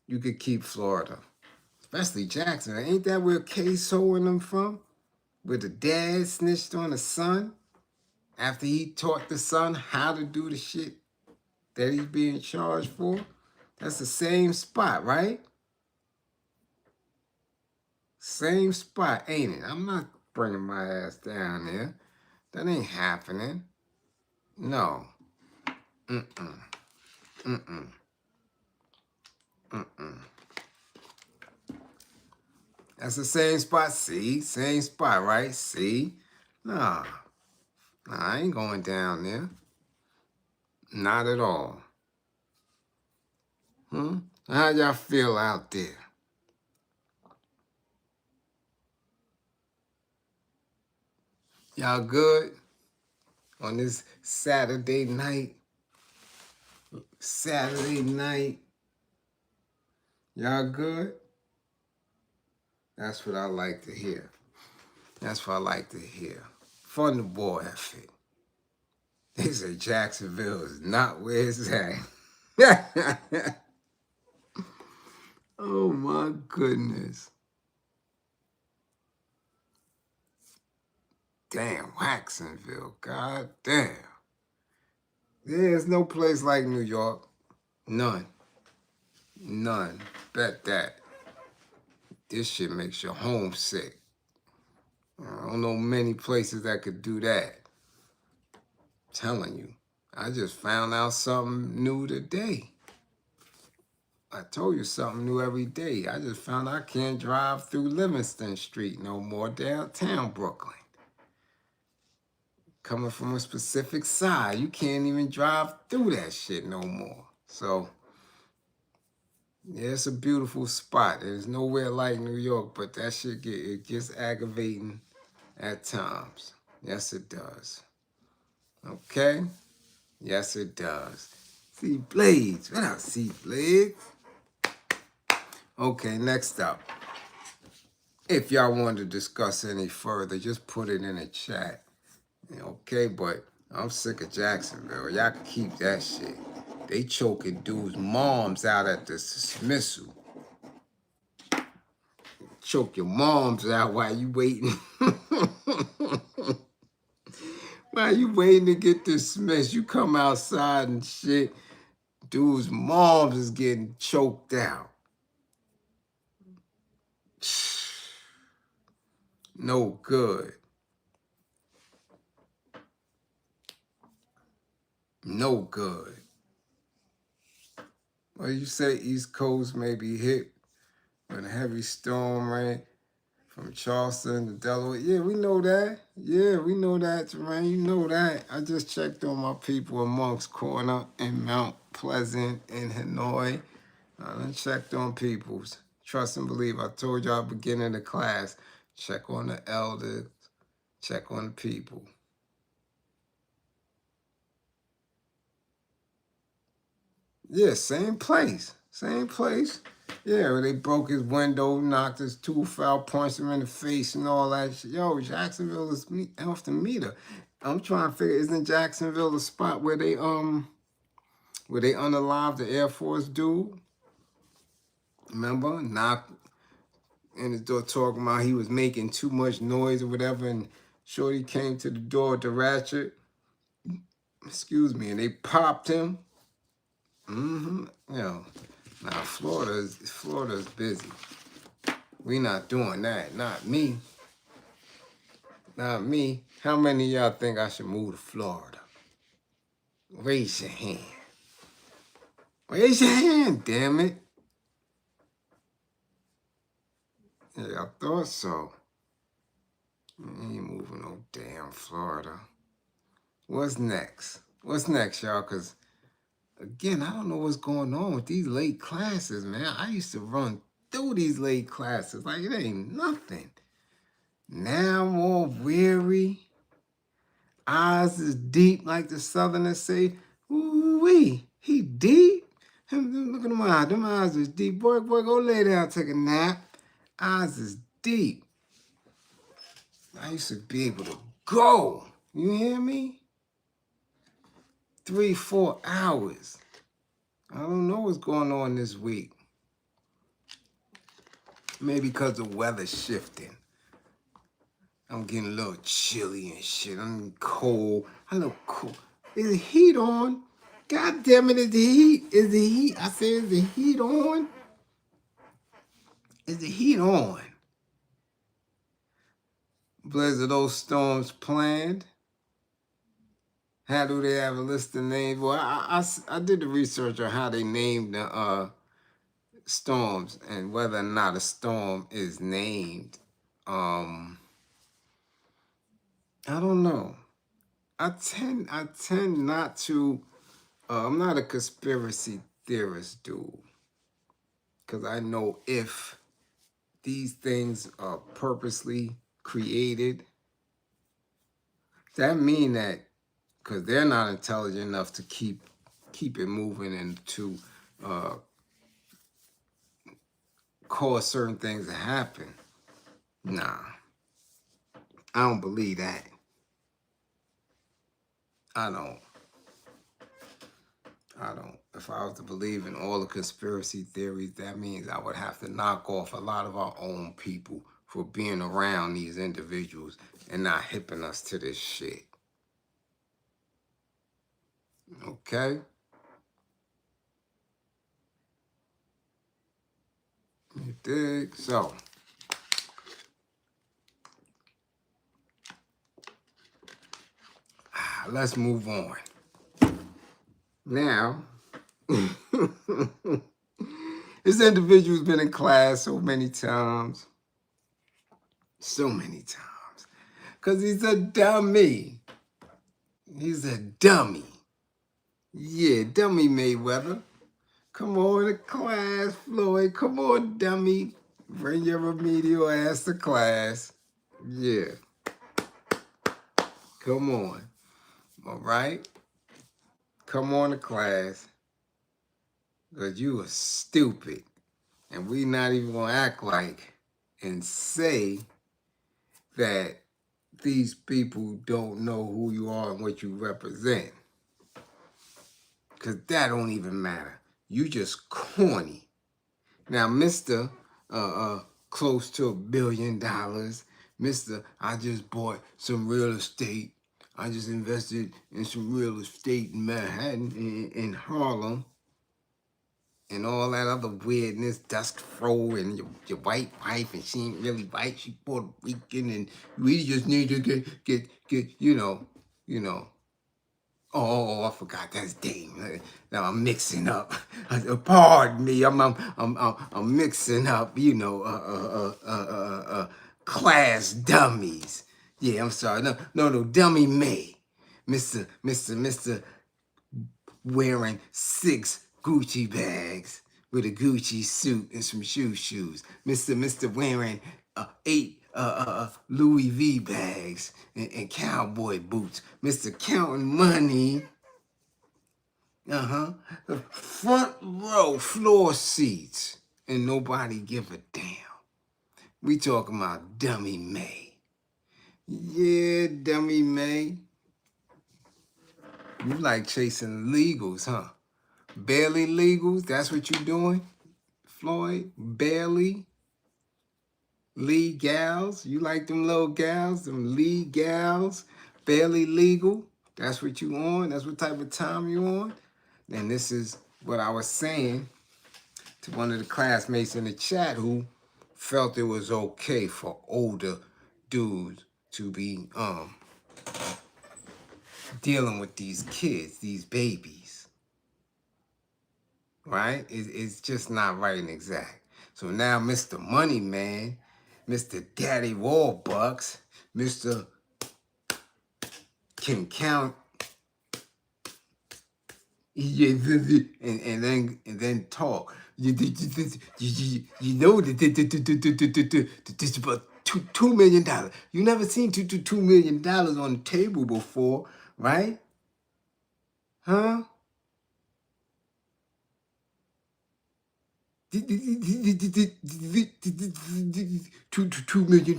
Speaker 1: you could keep Florida, especially Jackson. Ain't that where Queso and them from? Where the dad snitched on the son after he taught the son how to do the shit that he's being charged for? That's the same spot, right? Same spot, ain't it? I'm not bringing my ass down there. That ain't happening. No. That's the same spot. See? Same spot, right? See? Nah, I ain't going down there. Not at all. How y'all feel out there? Y'all good on this Saturday night? Y'all good? That's what I like to hear. That's what I like to hear. Fun the war effort. They say Jacksonville is not where it's at. Oh my goodness. Damn, Waxonville. God damn. There's no place like New York. None. Bet that. This shit makes you homesick. I don't know many places that could do that. I'm telling you. I just found out something new today. I told you something new every day. I just found I can't drive through Livingston Street no more downtown Brooklyn. Coming from a specific side, you can't even drive through that shit no more. So, yeah, it's a beautiful spot. There's nowhere like New York, but that shit it gets aggravating at times. Yes, it does. Okay? Yes, it does. See Bliz. What up, see Bliz? Okay, next up. If y'all want to discuss any further, just put it in the chat. Okay, but I'm sick of Jacksonville. Y'all can keep that shit. They choking dudes' moms out at the dismissal. Choke your moms out while you waiting. While you waiting to get dismissed, you come outside and shit. Dude's moms is getting choked out. No good. No good. Well, you say East Coast may be hit with a heavy storm rain from Charleston to Delaware. Yeah, we know that. Yeah, we know that, Terrain. You know that. I just checked on my people in Monk's Corner in Mount Pleasant in Hanoi. I done checked on peoples. Trust and believe. I told y'all beginning of the class. Check on the elders. Check on the people. Yeah, same place. Same place. Yeah, where they broke his window, knocked his tooth out, punched him in the face and all that shit. Yo, Jacksonville is off the meter. I'm trying to figure, isn't Jacksonville the spot where they unalived the Air Force dude? Remember? Knocked in the door talking about he was making too much noise or whatever, and Shorty came to the door with the ratchet. Excuse me, and they popped him. Yo, now Florida's busy. We not doing that. Not me. Not me. How many of y'all think I should move to Florida? Raise your hand. Raise your hand, damn it. Yeah, I thought so. I ain't moving no damn Florida. What's next? What's next, y'all? Because, again, I don't know what's going on with these late classes, man. I used to run through these late classes like it ain't nothing. Now I'm all weary. Eyes is deep, like the Southerners say. Ooh-wee, he deep. Look at them eyes. Them eyes is deep. Boy, go lay down, take a nap. Eyes is deep. I used to be able to go. You hear me? 3-4 hours. I don't know what's going on this week. Maybe because the weather's shifting. I'm getting a little chilly and shit. I'm cold. I look cold. Is the heat on? God damn it, is the heat? Is the heat? I said, is the heat on? Is the heat on? Bliz, are those storms planned? How do they have a list of names? Well, I did the research on how they named the storms and whether or not a storm is named. I don't know. I tend not to. I'm not a conspiracy theorist, dude, because I know if these things are purposely created, that mean that because they're not intelligent enough to keep it moving and to cause certain things to happen. Nah, I don't believe that. I don't. If I was to believe in all the conspiracy theories, that means I would have to knock off a lot of our own people for being around these individuals and not hipping us to this shit. Okay? You dig? So, let's move on. Now, This individual's been in class so many times. So many times. Because he's a dummy. He's a dummy. Yeah, dummy Mayweather. Come on to class, Floyd. Come on, dummy. Bring your remedial ass to class. Yeah. Come on. All right? Come on to class. Because you are stupid. And we not even going to act like and say that these people don't know who you are and what you represent. Because that don't even matter. You just corny. Now, Mr. Close to $1 billion, Mr. I just bought some real estate. I just invested in some real estate in Manhattan, in Harlem, and all that other weirdness, dusk fro, and your white wife, and she ain't really white, she Puerto Rican, and we just need to get you know. Oh, I forgot that's Dame. Now I'm mixing up. Pardon me. I'm mixing up. Class dummies. Yeah, I'm sorry. No, dummy May, Mister wearing 6 Gucci bags with a Gucci suit and some shoes. Mister wearing 8 Louis V bags and cowboy boots. Mister counting money. Front row floor seats and nobody give a damn. We talking about dummy May. Yeah, dummy May. You like chasing legals, huh? Barely legals, that's what you doing, Floyd? Barely legals? You like them little gals, them legals? Barely legal? That's what you on? That's what type of time you on? And this is what I was saying to one of the classmates in the chat who felt it was okay for older dudes to be dealing with these kids, these babies. Right? It's just not right and exact. So now Mr. Money Man, Mr. Daddy Warbucks, Mr. can count, and then talk. You know that this about $2 million. You never seen $2 million on the table before, right? Huh? $2 million,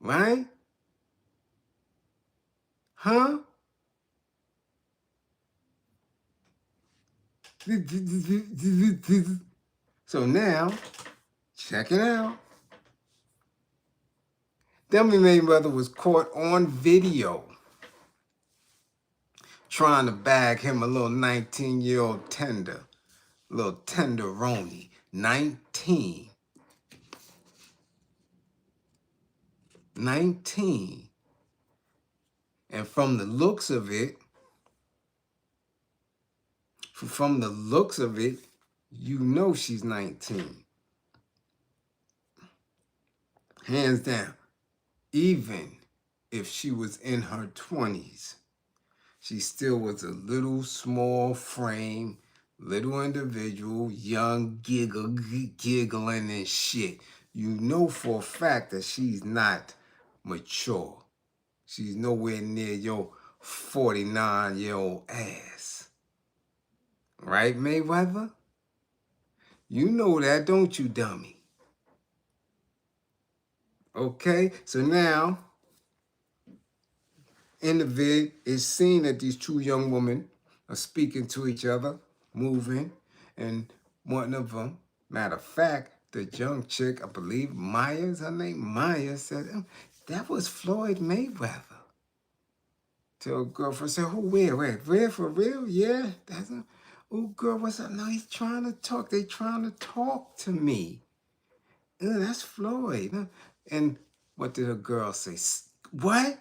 Speaker 1: right? Huh? So now, check it out. Dummy Mayweather was caught on video trying to bag him a little 19-year-old tender, little tenderoni. 19. And from the looks of it, you know she's 19. Hands down. Even if she was in her 20s, she still was a little small frame, little individual, young, giggling and shit. You know for a fact that she's not mature. She's nowhere near your 49-year-old ass. Right, Mayweather? You know that, don't you, dummy? Okay, so now, in the vid, it's seen that these two young women are speaking to each other, moving, and one of them, matter of fact, the young chick, I believe Maya's her name, Maya said, that was Floyd Mayweather. To a girlfriend, said, who, where, for real? Yeah, that's him. Oh, girl, what's up? No, he's trying to talk. They trying to talk to me. That's Floyd. And what did a girl say? What?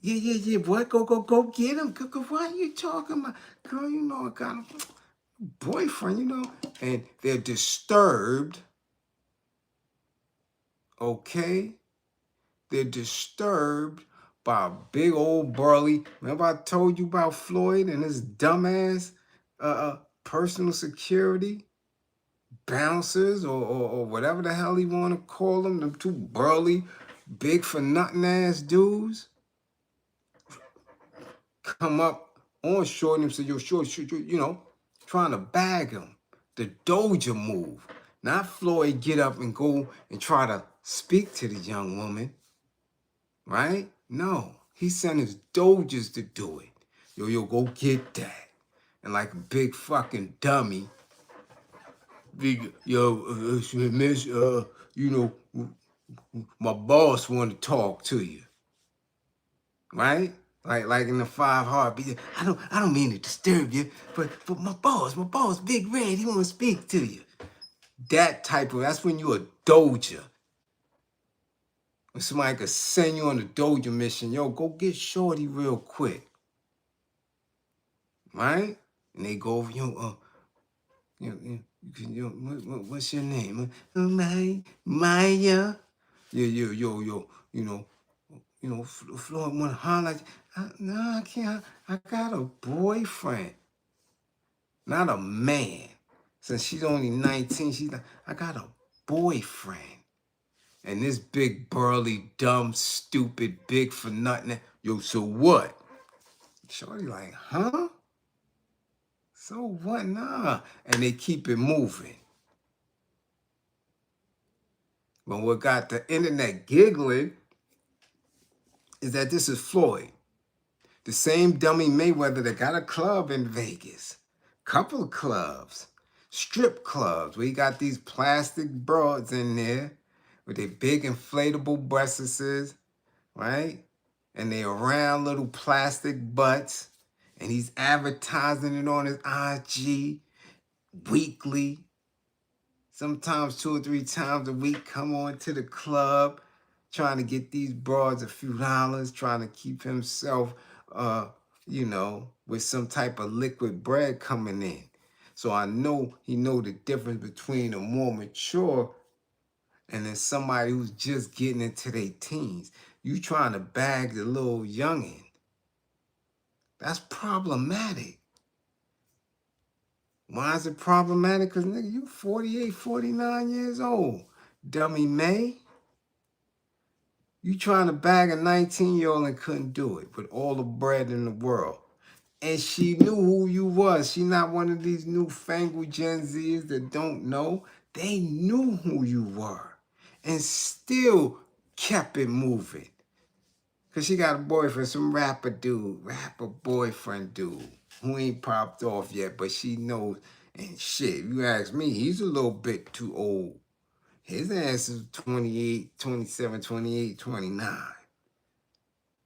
Speaker 1: Yeah. What? Go get him. What are you talking about? Girl, you know I got him. boyfriend, you know, and they're disturbed, okay? They're disturbed by a big old burly. Remember I told you about Floyd and his dumbass personal security bouncers or whatever the hell he want to call them two burly, big for nothing ass dudes come up on Shorty and say, yo, Shorty, you know, trying to bag him. The Doja move. Not Floyd get up and go and try to speak to the young woman, right? No, he sent his Dojas to do it. Yo, go get that. And like a big fucking dummy, big, miss, you know, my boss want to talk to you, right? Like in the 5 Heartbeats. I don't mean to disturb you, but my boss, Big Red, he want to speak to you. That type of, that's when you a doja. When somebody could send you on a doja mission, yo, go get Shorty real quick, right? And they go over, what's your name? Maya. You know, Floyd want to holler at you. No, I can't. I got a boyfriend, not a man. Since she's only 19, she's like, I got a boyfriend. And this big, burly, dumb, stupid, big for nothing. Yo, so what? Shorty like, huh? So what? Nah. And they keep it moving. But what got the internet giggling is that this is Floyd. The same dummy Mayweather that got a club in Vegas. Couple of clubs. Strip clubs where he got these plastic broads in there with their big inflatable breasts, right? And they round little plastic butts. And he's advertising it on his IG weekly. Sometimes 2 or 3 times a week, come on to the club, trying to get these broads a few dollars, trying to keep himself, you know, with some type of liquid bread coming in. So I know he know the difference between a more mature and then somebody who's just getting into their teens. You trying to bag the little youngin'. That's problematic. Why is it problematic? Because, nigga, you 48, 49 years old. Dummy May. You trying to bag a 19-year-old and couldn't do it with all the bread in the world. And she knew who you was. She not one of these newfangled Gen Zs that don't know. They knew who you were and still kept it moving. Because she got a boyfriend, some rapper boyfriend dude who ain't popped off yet, but she knows. And shit, if you ask me, he's a little bit too old. His ass is 28, 27, 28, 29.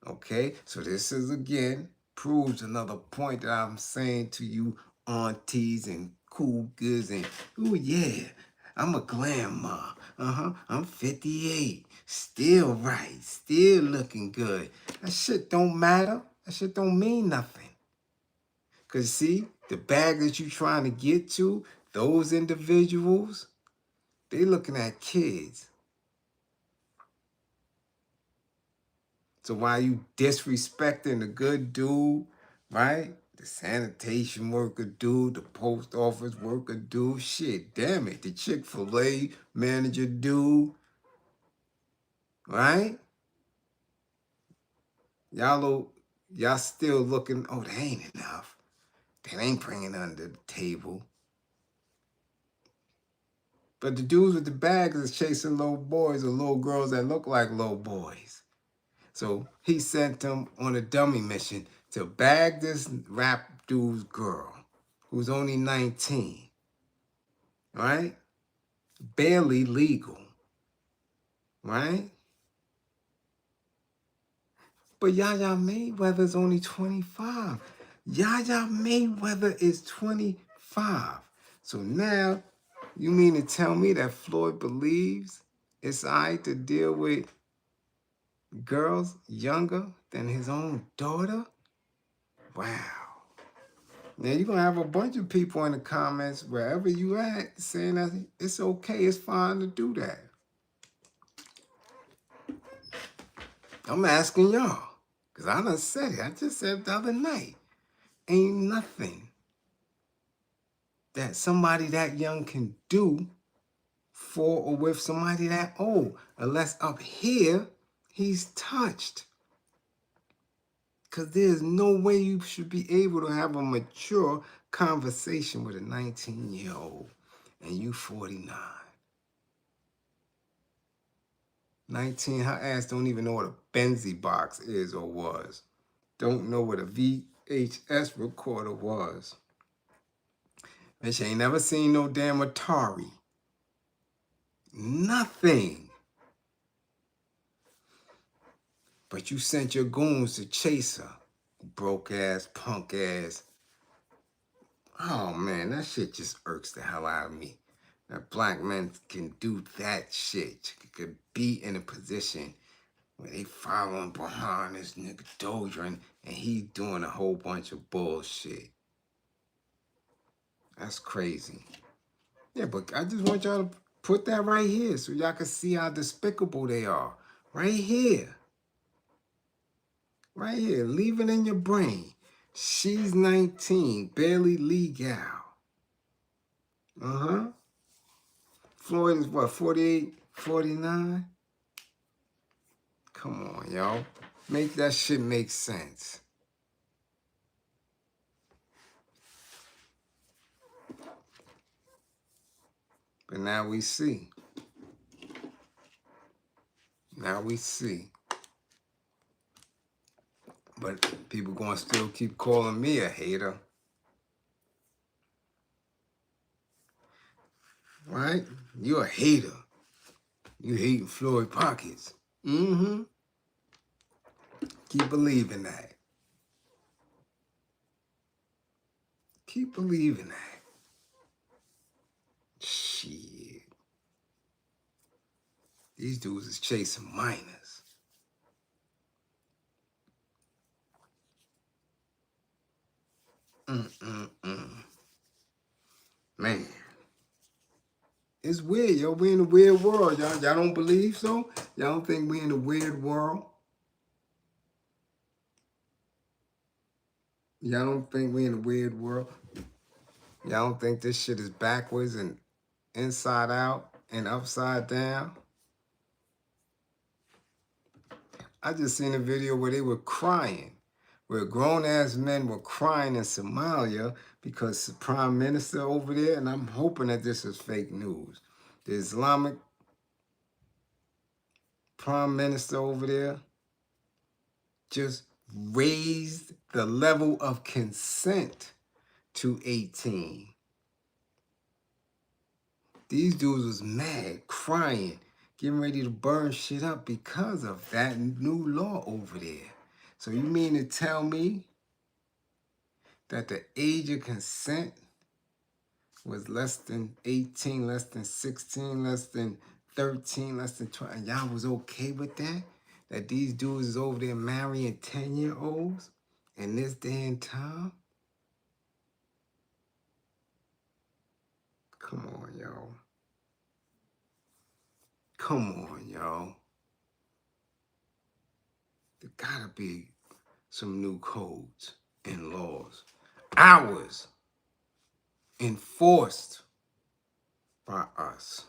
Speaker 1: Okay, so this is again proves another point that I'm saying to you aunties and cougars and oh yeah, I'm a grandma. I'm 58, still right, still looking good. That shit don't matter. That shit don't mean nothing. Cause see, the bag that you trying to get to, those individuals, they looking at kids. So while you disrespecting the good dude, right? The sanitation worker dude, the post office worker dude, shit, damn it, the Chick-fil-A manager dude, right? Y'all still looking, oh, that ain't enough. That ain't bringing under the table. But the dudes with the bags is chasing little boys or little girls that look like little boys. So he sent them on a dummy mission to bag this rap dude's girl, who's only 19, right? Barely legal, right? But Yaya Mayweather's only 25. Yaya Mayweather is 25. So now, you mean to tell me that Floyd believes it's all right to deal with girls younger than his own daughter? Wow. Now you're gonna have a bunch of people in the comments wherever you at saying that it's okay, it's fine to do that. I'm asking y'all, because I done said it. I just said it the other night. Ain't nothing that somebody that young can do for or with somebody that old, unless up here he's touched. Because there's no way you should be able to have a mature conversation with a 19-year-old and you 49. 19, her ass don't even know what a Benzie box is or was. Don't know what a VHS recorder was. And she ain't never seen no damn Atari. Nothing. But you sent your goons to chase her. Broke ass, punk ass. Oh man, that shit just irks the hell out of me. That black men can do that shit. Could be in a position where they following behind this nigga Doja and he doing a whole bunch of bullshit. That's crazy. Yeah, but I just want y'all to put that right here so y'all can see how despicable they are. Right here. Right here. Leave it in your brain. She's 19, barely legal. Uh-huh. Floyd is what, 48, 49? Come on, y'all. Make that shit make sense. But now we see. Now we see. But people gonna still keep calling me a hater. Right? You're a hater. You hating Floyd pockets. Mm-hmm. Keep believing that. Keep believing that. Shit. These dudes is chasing minors. Man. It's weird, yo. We in a weird world, y'all. Y'all don't believe so? Y'all don't think we in a weird world? Y'all don't think we in a weird world? Y'all don't think this shit is backwards and inside out and upside down? I just seen a video where they were crying, where grown-ass men were crying in Somalia because the prime minister over there, and I'm hoping that this is fake news, the Islamic prime minister over there just raised the level of consent to 18. These dudes was mad, crying, getting ready to burn shit up because of that new law over there. So you mean to tell me that the age of consent was less than 18, less than 16, less than 13, less than 12, and y'all was okay with that? That these dudes is over there marrying 10-year-olds in this day and time? Come on, y'all. Come on, y'all. There gotta be some new codes and laws. Ours. Enforced by us.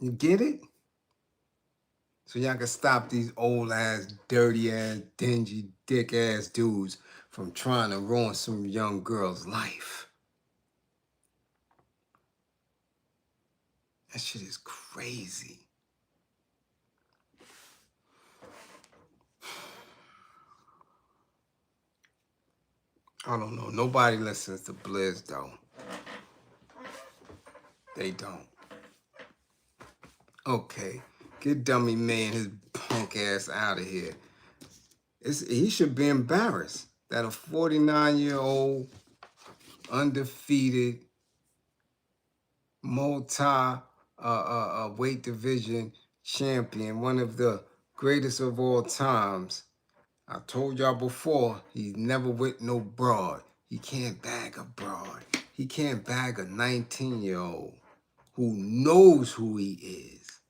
Speaker 1: You get it? So y'all can stop these old ass, dirty ass, dingy, dick ass dudes from trying to ruin some young girl's life. That shit is crazy. I don't know. Nobody listens to Bliz though. They don't. Okay. Get Dummy Man his punk ass out of here. He should be embarrassed that a 49-year-old undefeated multi weight division champion, one of the greatest of all times. I told y'all before, he's never with no broad. He can't bag a broad. He can't bag a 19-year-old who knows who he is.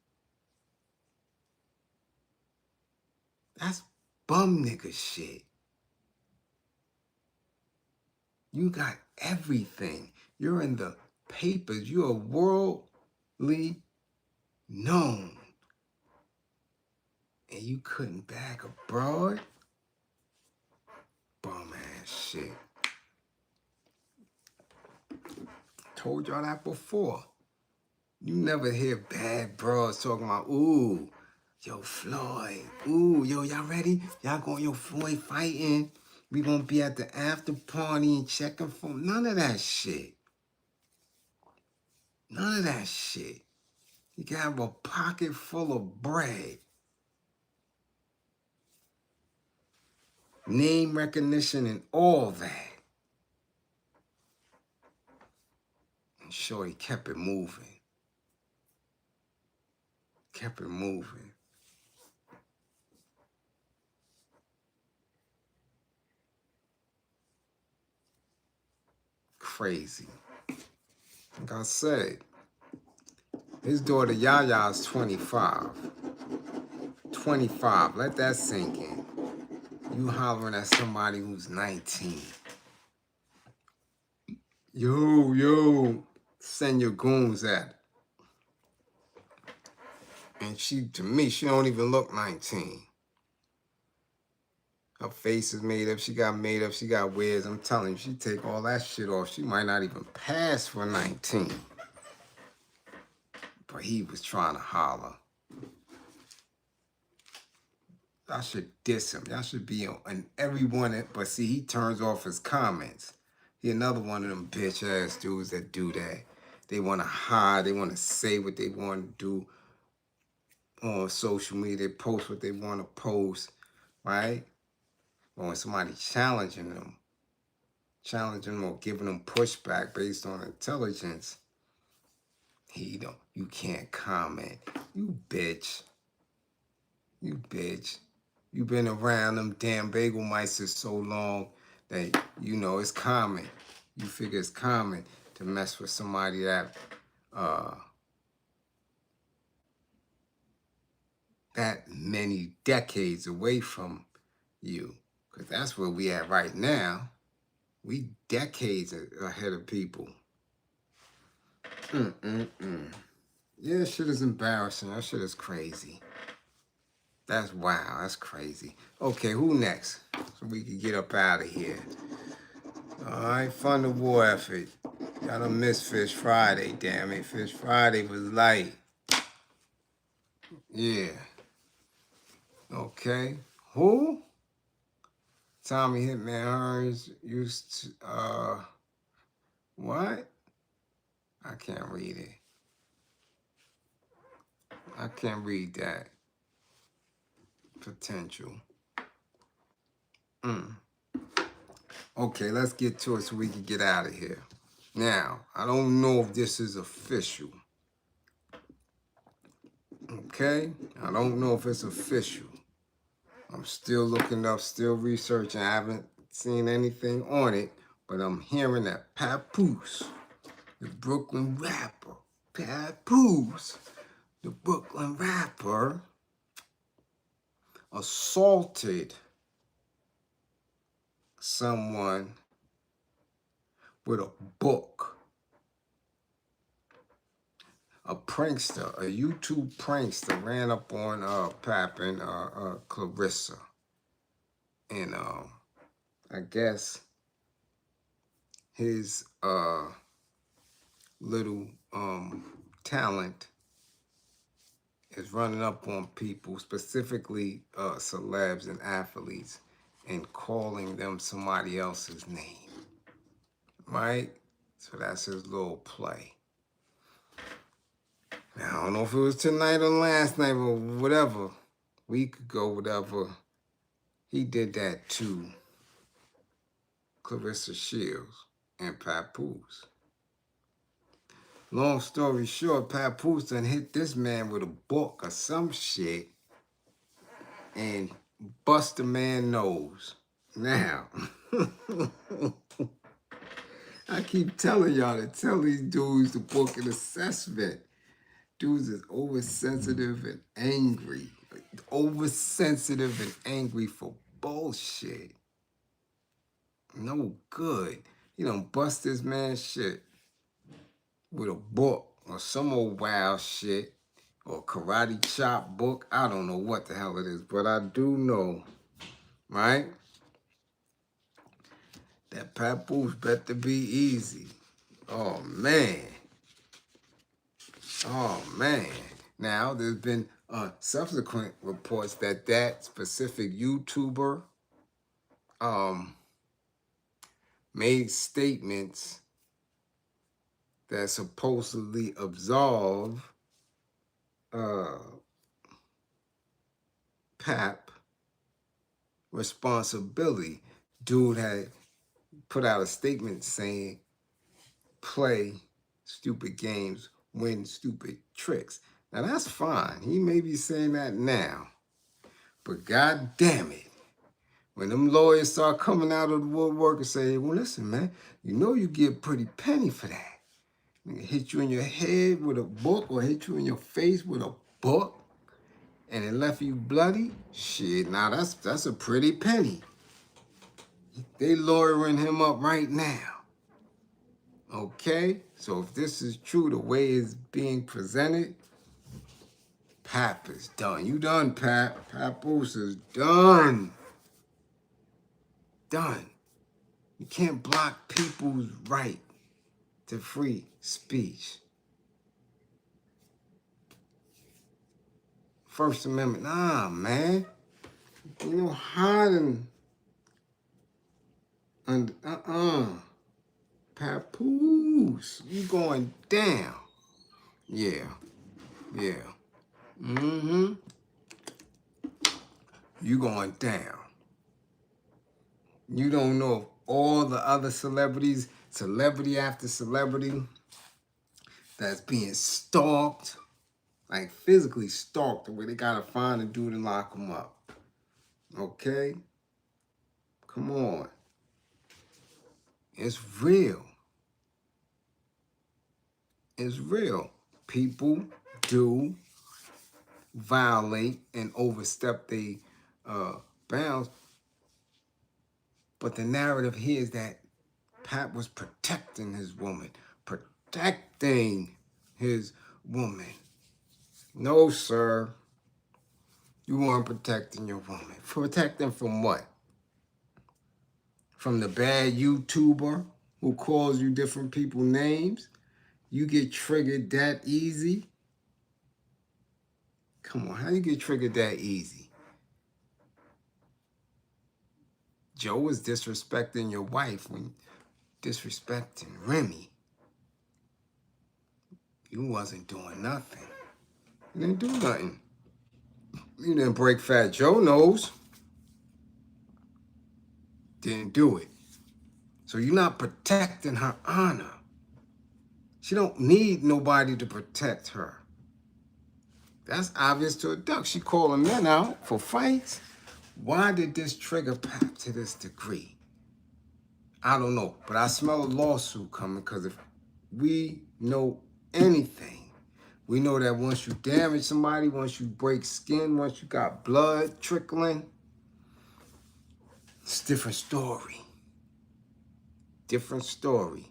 Speaker 1: That's bum nigga shit. You got everything. You're in the papers. You're worldly known. And you couldn't bag a broad? Bum ass shit. Told y'all that before. You never hear bad broads talking about, ooh, yo, Floyd. Ooh, yo, y'all ready? Y'all going, yo, Floyd fighting. We gonna be at the after party and checking for none of that shit. None of that shit. You can have a pocket full of bread. Name recognition and all that. And Shorty kept it moving. Kept it moving. Crazy. Like I said, his daughter Yaya is 25. 25. Let that sink in. You hollering at somebody who's 19. Yo, send your goons at her. And she, to me, she don't even look 19. Her face is made up. She got made up. She got wigs. I'm telling you, she take all that shit off. She might not even pass for 19. But he was trying to holler. Y'all should diss him. Y'all should be on every one. But see, he turns off his comments. He another one of them bitch ass dudes that do that. They want to hide. They want to say what they want to do on social media. They post what they want to post, right? Or when somebody challenging them or giving them pushback based on intelligence, you can't comment. You bitch. You bitch. You've been around them damn bagel mice for so long that you know it's common. You figure it's common to mess with somebody that that many decades away from you. Because that's where we at right now. We decades ahead of people. Yeah, shit is embarrassing. That shit is crazy. That's wow. That's crazy. Okay, who next? So we can get up out of here. All right, fund the war effort. Y'all done missed Fish Friday, damn it. Fish Friday was light. Yeah. Okay. Who? Tommy Hitman Hearns used to, what? I can't read it. I can't read that. Potential. Okay, let's get to it so we can get out of here. Now, I don't know if this is official. Okay? I don't know if it's official. I'm still looking up, still researching. I haven't seen anything on it, but I'm hearing that Papoose, the Brooklyn rapper, Papoose, the Brooklyn rapper, assaulted someone with a book. A prankster, a YouTube prankster ran up on Pap and Clarissa. And I guess his little talent is running up on people, specifically celebs and athletes, and calling them somebody else's name, right? So that's his little play. Now, I don't know if it was tonight or last night or whatever, week ago, whatever, he did that to Clarissa Shields and Papoose. Long story short, Papoose done hit this man with a book or some shit and bust a man's nose. Now, I keep telling y'all to tell these dudes to book an assessment. Dudes is oversensitive and angry. Oversensitive and angry for bullshit. No good. You done bust this man's shit with a book or some old wild shit or karate chop book. I don't know what the hell it is, but I do know, right, that Papoose better be easy. Oh, man. Oh, man. Now, there's been subsequent reports that that specific YouTuber made statements that supposedly absolve Pap responsibility. Dude had put out a statement saying, play stupid games, win stupid tricks. Now that's fine. He may be saying that now. But god damn it, when them lawyers start coming out of the woodwork and say, well, listen, man, you know you get a pretty penny for that. Hit you in your head with a book or hit you in your face with a book and it left you bloody? Shit, now that's a pretty penny. They lawyering him up right now. Okay? So if this is true, the way it's being presented, Pap is done. You done, Pap. Papoose is done. Done. You can't block people's right to free speech. First Amendment, nah, man. You know, hiding under, Papoose, you going down. Yeah, yeah. You going down. You don't know if all the other celebrities, celebrity after celebrity, that's being stalked, like physically stalked, where they gotta find a dude and lock him up. Okay? Come on. It's real. It's real. People do violate and overstep their bounds. But the narrative here is that Pat was protecting his woman. Protecting his woman. No, sir. You weren't protecting your woman. Protecting from what? From the bad YouTuber who calls you different people names? You get triggered that easy? Come on, how you get triggered that easy? Joe was disrespecting your wife when disrespecting Remy. You wasn't doing nothing. You didn't do nothing. You didn't break Fat Joe's nose. Didn't do it. So you're not protecting her honor. She don't need nobody to protect her. That's obvious to a duck. She calling men out for fights. Why did this trigger Pap to this degree? I don't know, but I smell a lawsuit coming because if we know anything, we know that once you damage somebody, once you break skin, once you got blood trickling, it's a different story. Different story.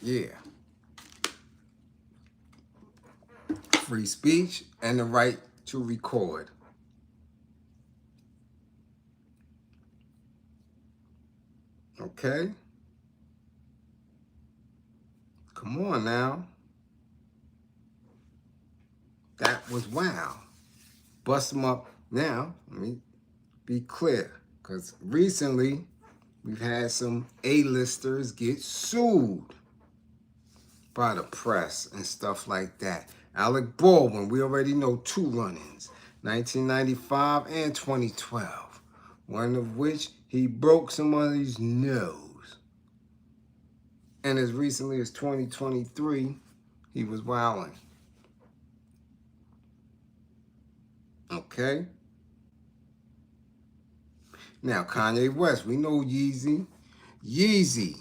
Speaker 1: Yeah. Free speech and the right to record. Okay? Come on now. That was wow. Bust them up. Now, let me be clear, because recently we've had some A-listers get sued by the press and stuff like that. Alec Baldwin, we already know 2 run-ins, 1995 and 2012, one of which he broke somebody's nose. And as recently as 2023, he was wilding. Okay? Now, Kanye West, we know Yeezy. Yeezy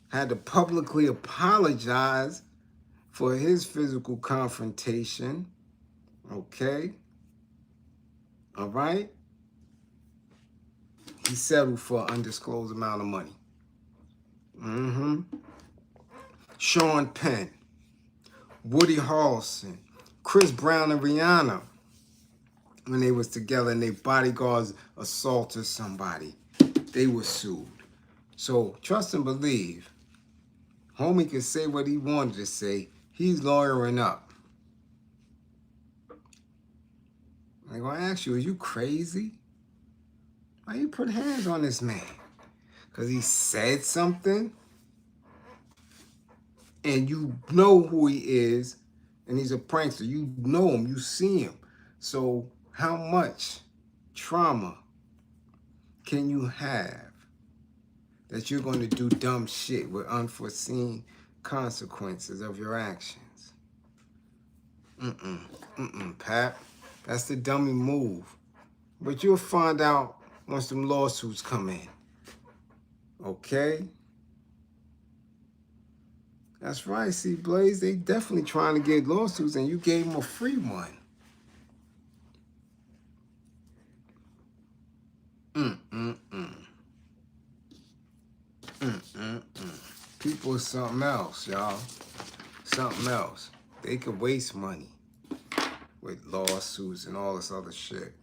Speaker 1: had to publicly apologize for his physical confrontation. Okay? All right? He settled for an undisclosed amount of money. Sean Penn, Woody Harrelson, Chris Brown and Rihanna, when they was together and their bodyguards assaulted somebody, they were sued. So trust and believe, homie could say what he wanted to say. He's lawyering up. I'm gonna ask you, are you crazy? Why you put hands on this man? Because he said something? And you know who he is, and he's a prankster. You know him, you see him. So how much trauma can you have that you're going to do dumb shit with unforeseen consequences of your actions? Pap. That's the dummy move. But you'll find out once them lawsuits come in. Okay? That's right, see, Bliz, they definitely trying to get lawsuits, and you gave them a free one. People are something else, y'all. Something else. They could waste money with lawsuits and all this other shit.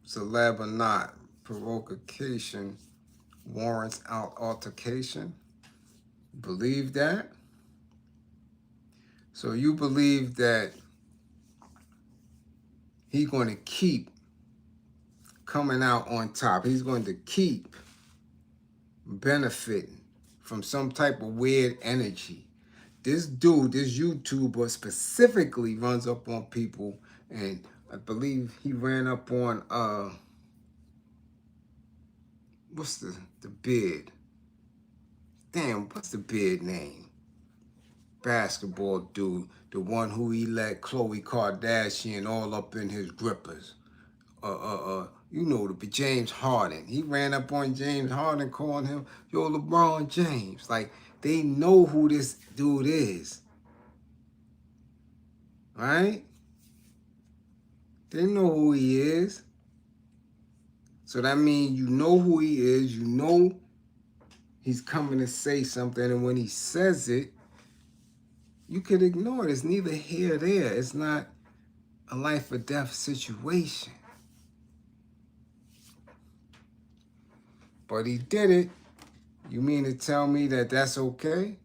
Speaker 1: Celeb or not, provocation warrants out altercation. Believe that? So you believe that he's going to keep coming out on top. He's going to keep benefiting from some type of weird energy. This dude, this YouTuber specifically runs up on people, and I believe he ran up on what's the beard? Damn, what's the beard name? Basketball dude, the one who he let Khloe Kardashian all up in his grippers. You know, the James Harden. He ran up on James Harden, calling him, yo, LeBron James. Like, they know who this dude is. Right? They know who he is. So that means you know who he is. You know he's coming to say something. And when he says it, you could ignore it. It's neither here or there. It's not a life or death situation. But he did it. You mean to tell me that that's okay?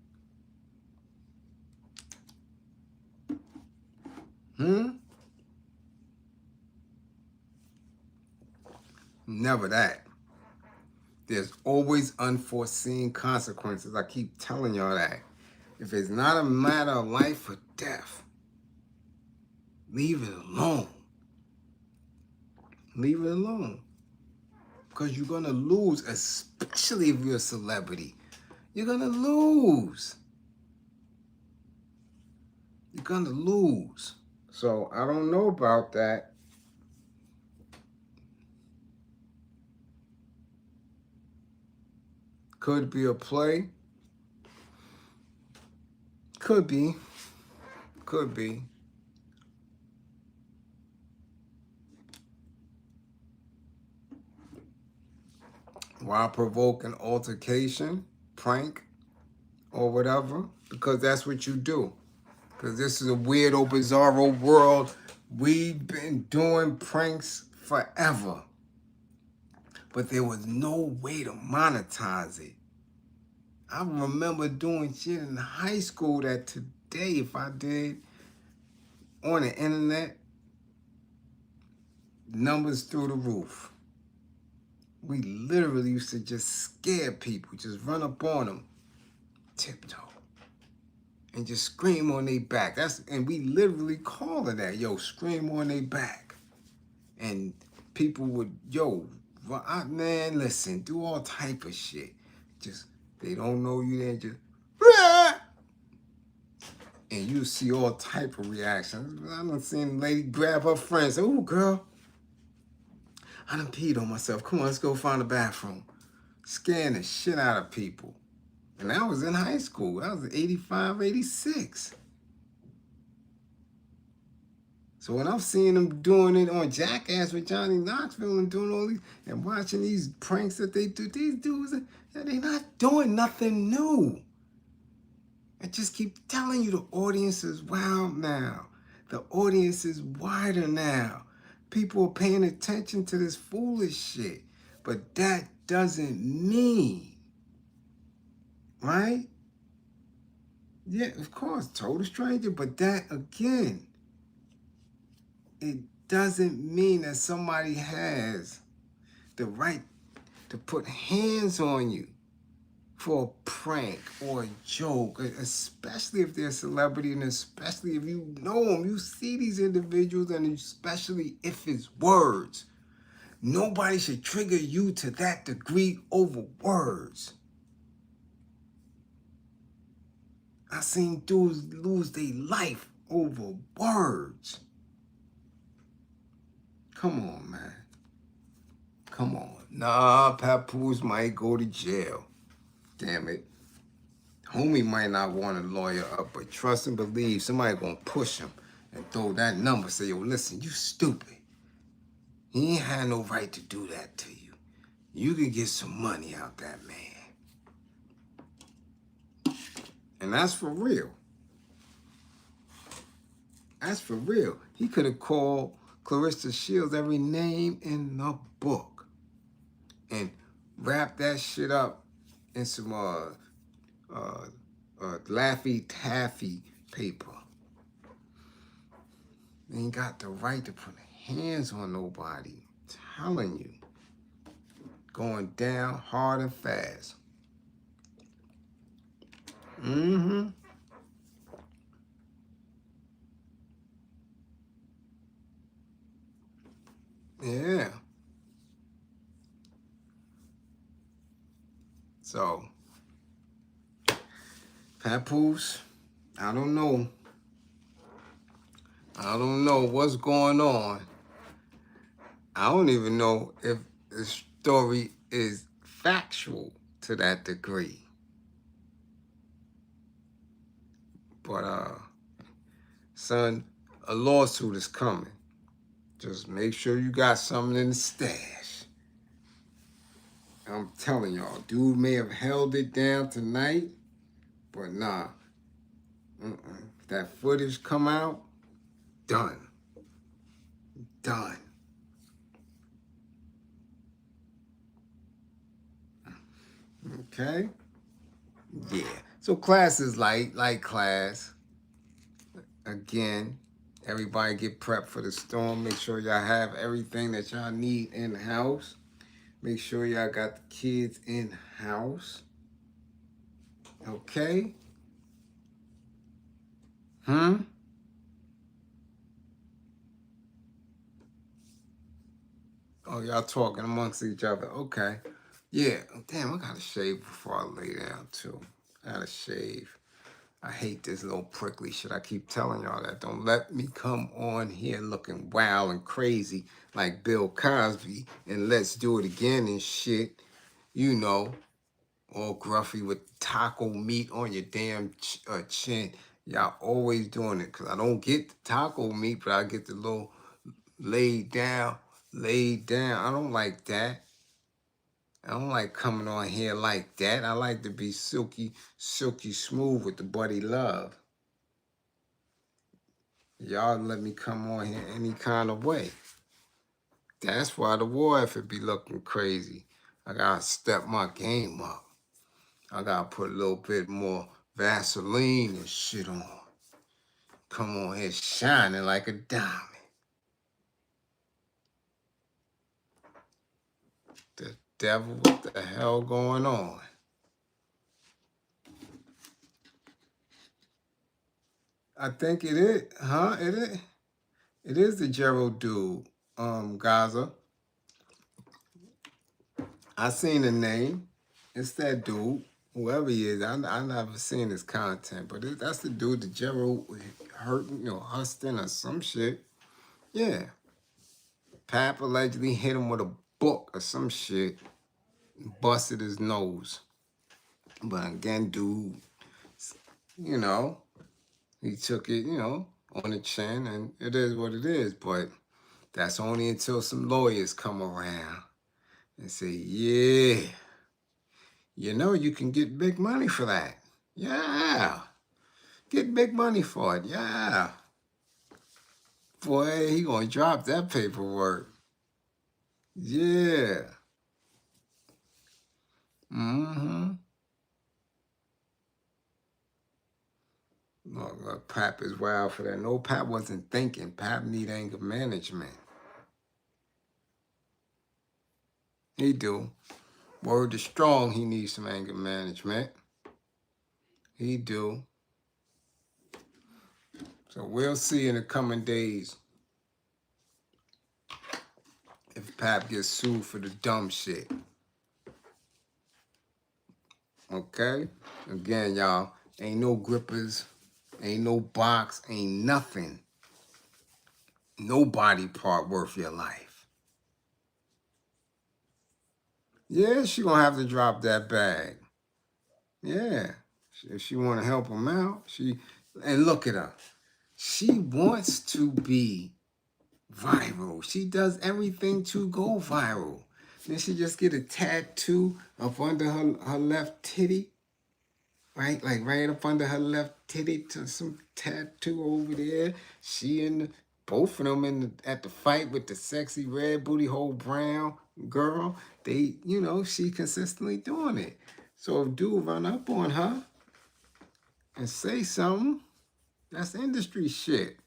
Speaker 1: Never that. There's always unforeseen consequences. I keep telling y'all that. If it's not a matter of life or death, leave it alone. Leave it alone. Because you're going to lose, especially if you're a celebrity. You're going to lose. You're going to lose. So I don't know about that. Could be a play. Could be. Could be. While provoking altercation, prank, or whatever. Because that's what you do. Because this is a weirdo, bizarro world. We've been doing pranks forever. But there was no way to monetize it. I remember doing shit in high school that today, if I did on the internet, numbers through the roof. We literally used to just scare people, just run up on them, tiptoe, and just scream on their back. And we literally call it that, yo, scream on their back. And people would, yo, man, listen, do all type of shit. Just, they don't know you, then just, And you see all type of reactions. I done seen a lady grab her friend and say, "Ooh, girl, I done peed on myself. Come on, let's go find a bathroom." Scaring the shit out of people. And I was in high school. I was 85, 86. So when I'm seeing them doing it on Jackass with Johnny Knoxville and doing all these, and watching these pranks that they do, these dudes, they not doing nothing new. I just keep telling you, the audience is wild now. The audience is wider now. People are paying attention to this foolish shit. But that doesn't mean, right? Yeah, of course, total stranger. But that, again, it doesn't mean that somebody has the right to put hands on you for a prank or a joke, especially if they're a celebrity, and especially if you know them. You see these individuals, and especially if it's words. Nobody should trigger you to that degree over words. I seen dudes lose their life over words. Come on, man. Come on. Nah, Papoose might go to jail. Damn it. Homie might not want to lawyer up, but trust and believe somebody gonna push him and throw that number. Say, yo, listen, you stupid. He ain't had no right to do that to you. You can get some money out that man. And that's for real. That's for real. He could have called Clarissa Shields every name in the book and wrapped that shit up in some Laffy Taffy paper. They ain't got the right to put hands on nobody. I'm telling you. Going down hard and fast. Mm-hmm. Yeah. So, Papoose, I don't know. I don't know what's going on. I don't even know if the story is factual to that degree. But, son, a lawsuit is coming. Just make sure you got something in the stash. I'm telling y'all, dude may have held it down tonight, but nah. If that footage come out, done. Done. Okay? Yeah. So class is light class. Again, everybody get prepped for the storm. Make sure y'all have everything that y'all need in the house. Make sure y'all got the kids in the house. Okay? Oh, y'all talking amongst each other. Okay. Yeah. Damn, I gotta shave before I lay down, too. I gotta shave. I hate this little prickly shit. I keep telling y'all that. Don't let me come on here looking wild and crazy like Bill Cosby and Let's Do It Again and shit. You know, all gruffy with taco meat on your damn chin. Y'all always doing it because I don't get the taco meat, but I get the little laid down. I don't like that. I don't like coming on here like that. I like to be silky smooth with the buddy love. Y'all let me come on here any kind of way. That's why the war effort be looking crazy. I gotta step my game up. I gotta put a little bit more Vaseline and shit on. Come on here shining like a diamond. The devil, what the hell going on? I think it is, huh? It is the Gerald dude, Gaza. I seen the name. It's that dude. whoever he is, I never seen his content, but that's the dude that Gerald hurting, Huston or some shit. Yeah. Pap allegedly hit him with a book or some shit, busted his nose. But again, dude, you know, he took it, on the chin, and it is what it is. But that's only until some lawyers come around and say, yeah, you can get big money for that. Yeah. Get big money for it. Yeah. Boy, he gonna drop that paperwork. Yeah. Mm-hmm. Look, Pap is wild for that. No, Pap wasn't thinking. Pap need anger management. He do. Word is strong, he needs some anger management. He do. So we'll see in the coming days if Pap gets sued for the dumb shit. Okay? Again, y'all, ain't no grippers, ain't no box, ain't nothing. No body part worth your life. Yeah, she gonna have to drop that bag. Yeah. If she wanna help him out, and look at her. She wants to be viral. She does everything to go viral. Then she just get a tattoo up under her left titty. Right? Like right up under her left titty to some tattoo over there. She and both of them at the fight with the sexy red booty hole brown girl. They, she consistently doing it. So if dude run up on her and say something, that's industry shit.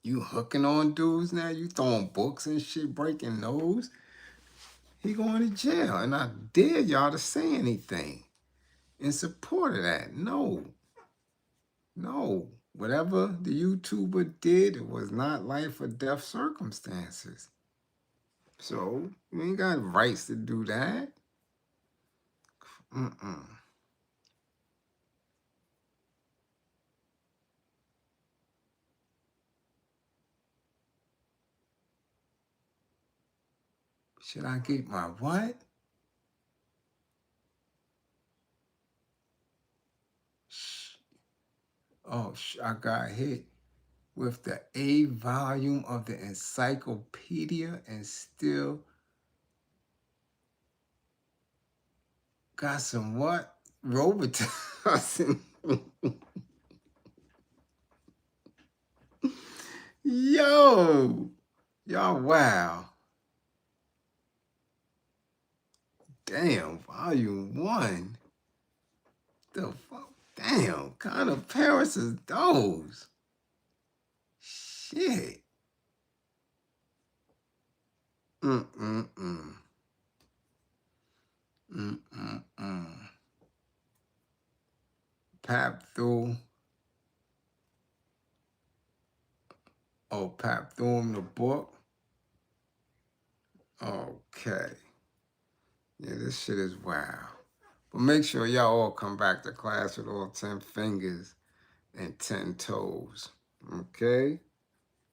Speaker 1: You hooking on dudes now, you throwing books and shit, breaking nose. He going to jail. And I dare y'all to say anything in support of that. No. Whatever the YouTuber did, it was not life or death circumstances. So you ain't got rights to do that. Should I get my what? I got hit with the A volume of the encyclopedia and still got some what? Robitussin. Yo, y'all, wow. Damn, volume 1. The fuck? Damn, kind of parents is those? Shit. Mm-mm-mm. Mm-mm-mm. Pap threw. Oh, Pap threw him the book? Okay. Yeah, this shit is wild. But make sure y'all all come back to class with all 10 fingers and 10 toes. Okay?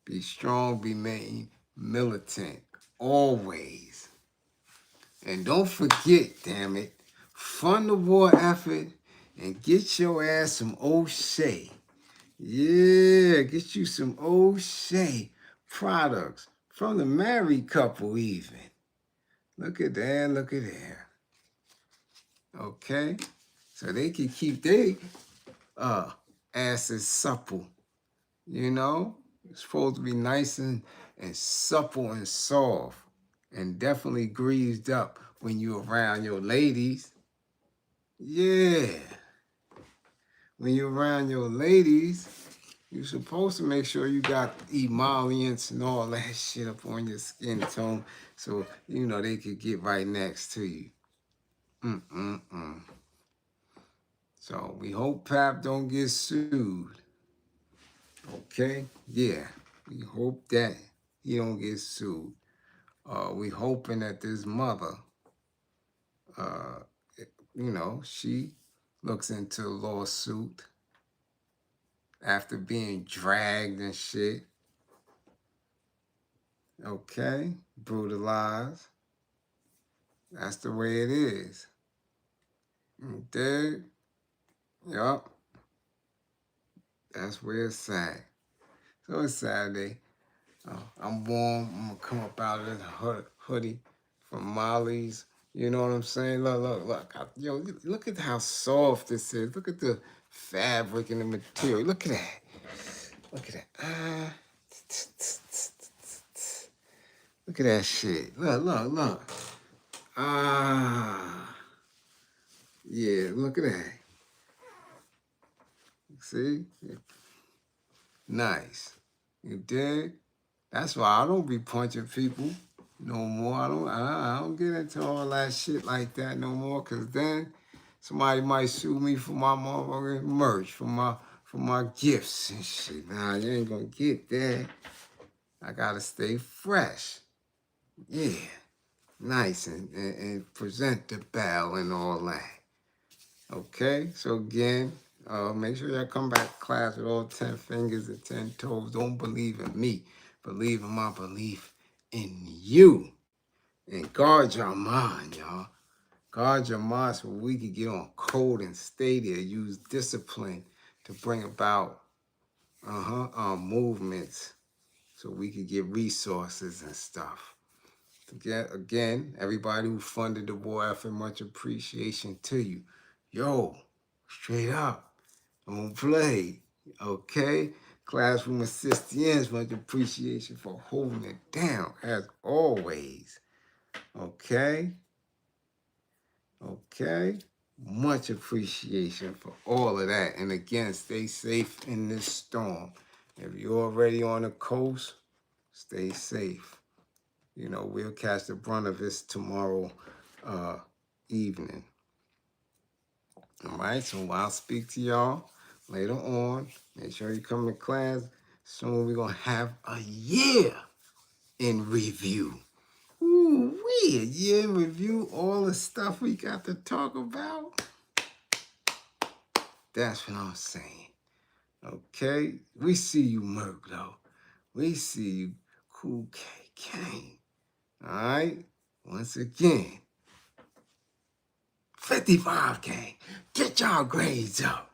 Speaker 1: Be strong, be militant. Always. And don't forget, damn it, fund the war effort and get your ass some O'Shea. Yeah, get you some O'Shea products from the married couple even. Look at that, look at there. Okay? So they can keep their asses supple. It's supposed to be nice and supple and soft. And definitely greased up when you're around your ladies. Yeah. When you're around your ladies, you're supposed to make sure you got emollients and all that shit up on your skin tone so, they could get right next to you. So we hope Pap don't get sued. Okay? Yeah. We hope that he don't get sued. We hoping that this mother you know, she looks into a lawsuit after being dragged and shit. Okay, brutalized. That's the way it is. You dig? Yup. That's where it's at. So it's Saturday. I'm warm. I'm gonna come up out of this hoodie from Molly's. You know what I'm saying? Look. Yo, look at how soft this is. Look at the fabric and the material. Look at that. Look at that. Look at that shit. Look. Yeah, look at that. See? Nice. You dig? That's why I don't be punching people no more. I don't get into all that shit like that no more, cause then somebody might sue me for my motherfucking merch, for my gifts and shit. Nah, you ain't gonna get that. I gotta stay fresh. Yeah. Nice and presentable and all that. Okay, so again, make sure y'all come back to class with all 10 fingers and 10 toes. Don't believe in me. Believe in my belief in you. And guard your mind, y'all. Guard your mind so we can get on code and stay there. Use discipline to bring about movements so we can get resources and stuff. Again, everybody who funded the war effort, much appreciation to you. Yo, straight up, don't play, okay? Classroom assistants, much appreciation for holding it down, as always, okay? Okay? Much appreciation for all of that. And again, stay safe in this storm. If you're already on the coast, stay safe. You know, we'll catch the brunt of this tomorrow evening. All right, so I'll speak to y'all later on. Make sure you come to class. Soon we're going to have a year in review. Ooh, a year in review, all the stuff we got to talk about. That's what I'm saying. Okay? We see you, Merc, though. We see you, Cool K. All right? Once again, 55 gang. Get y'all grades up.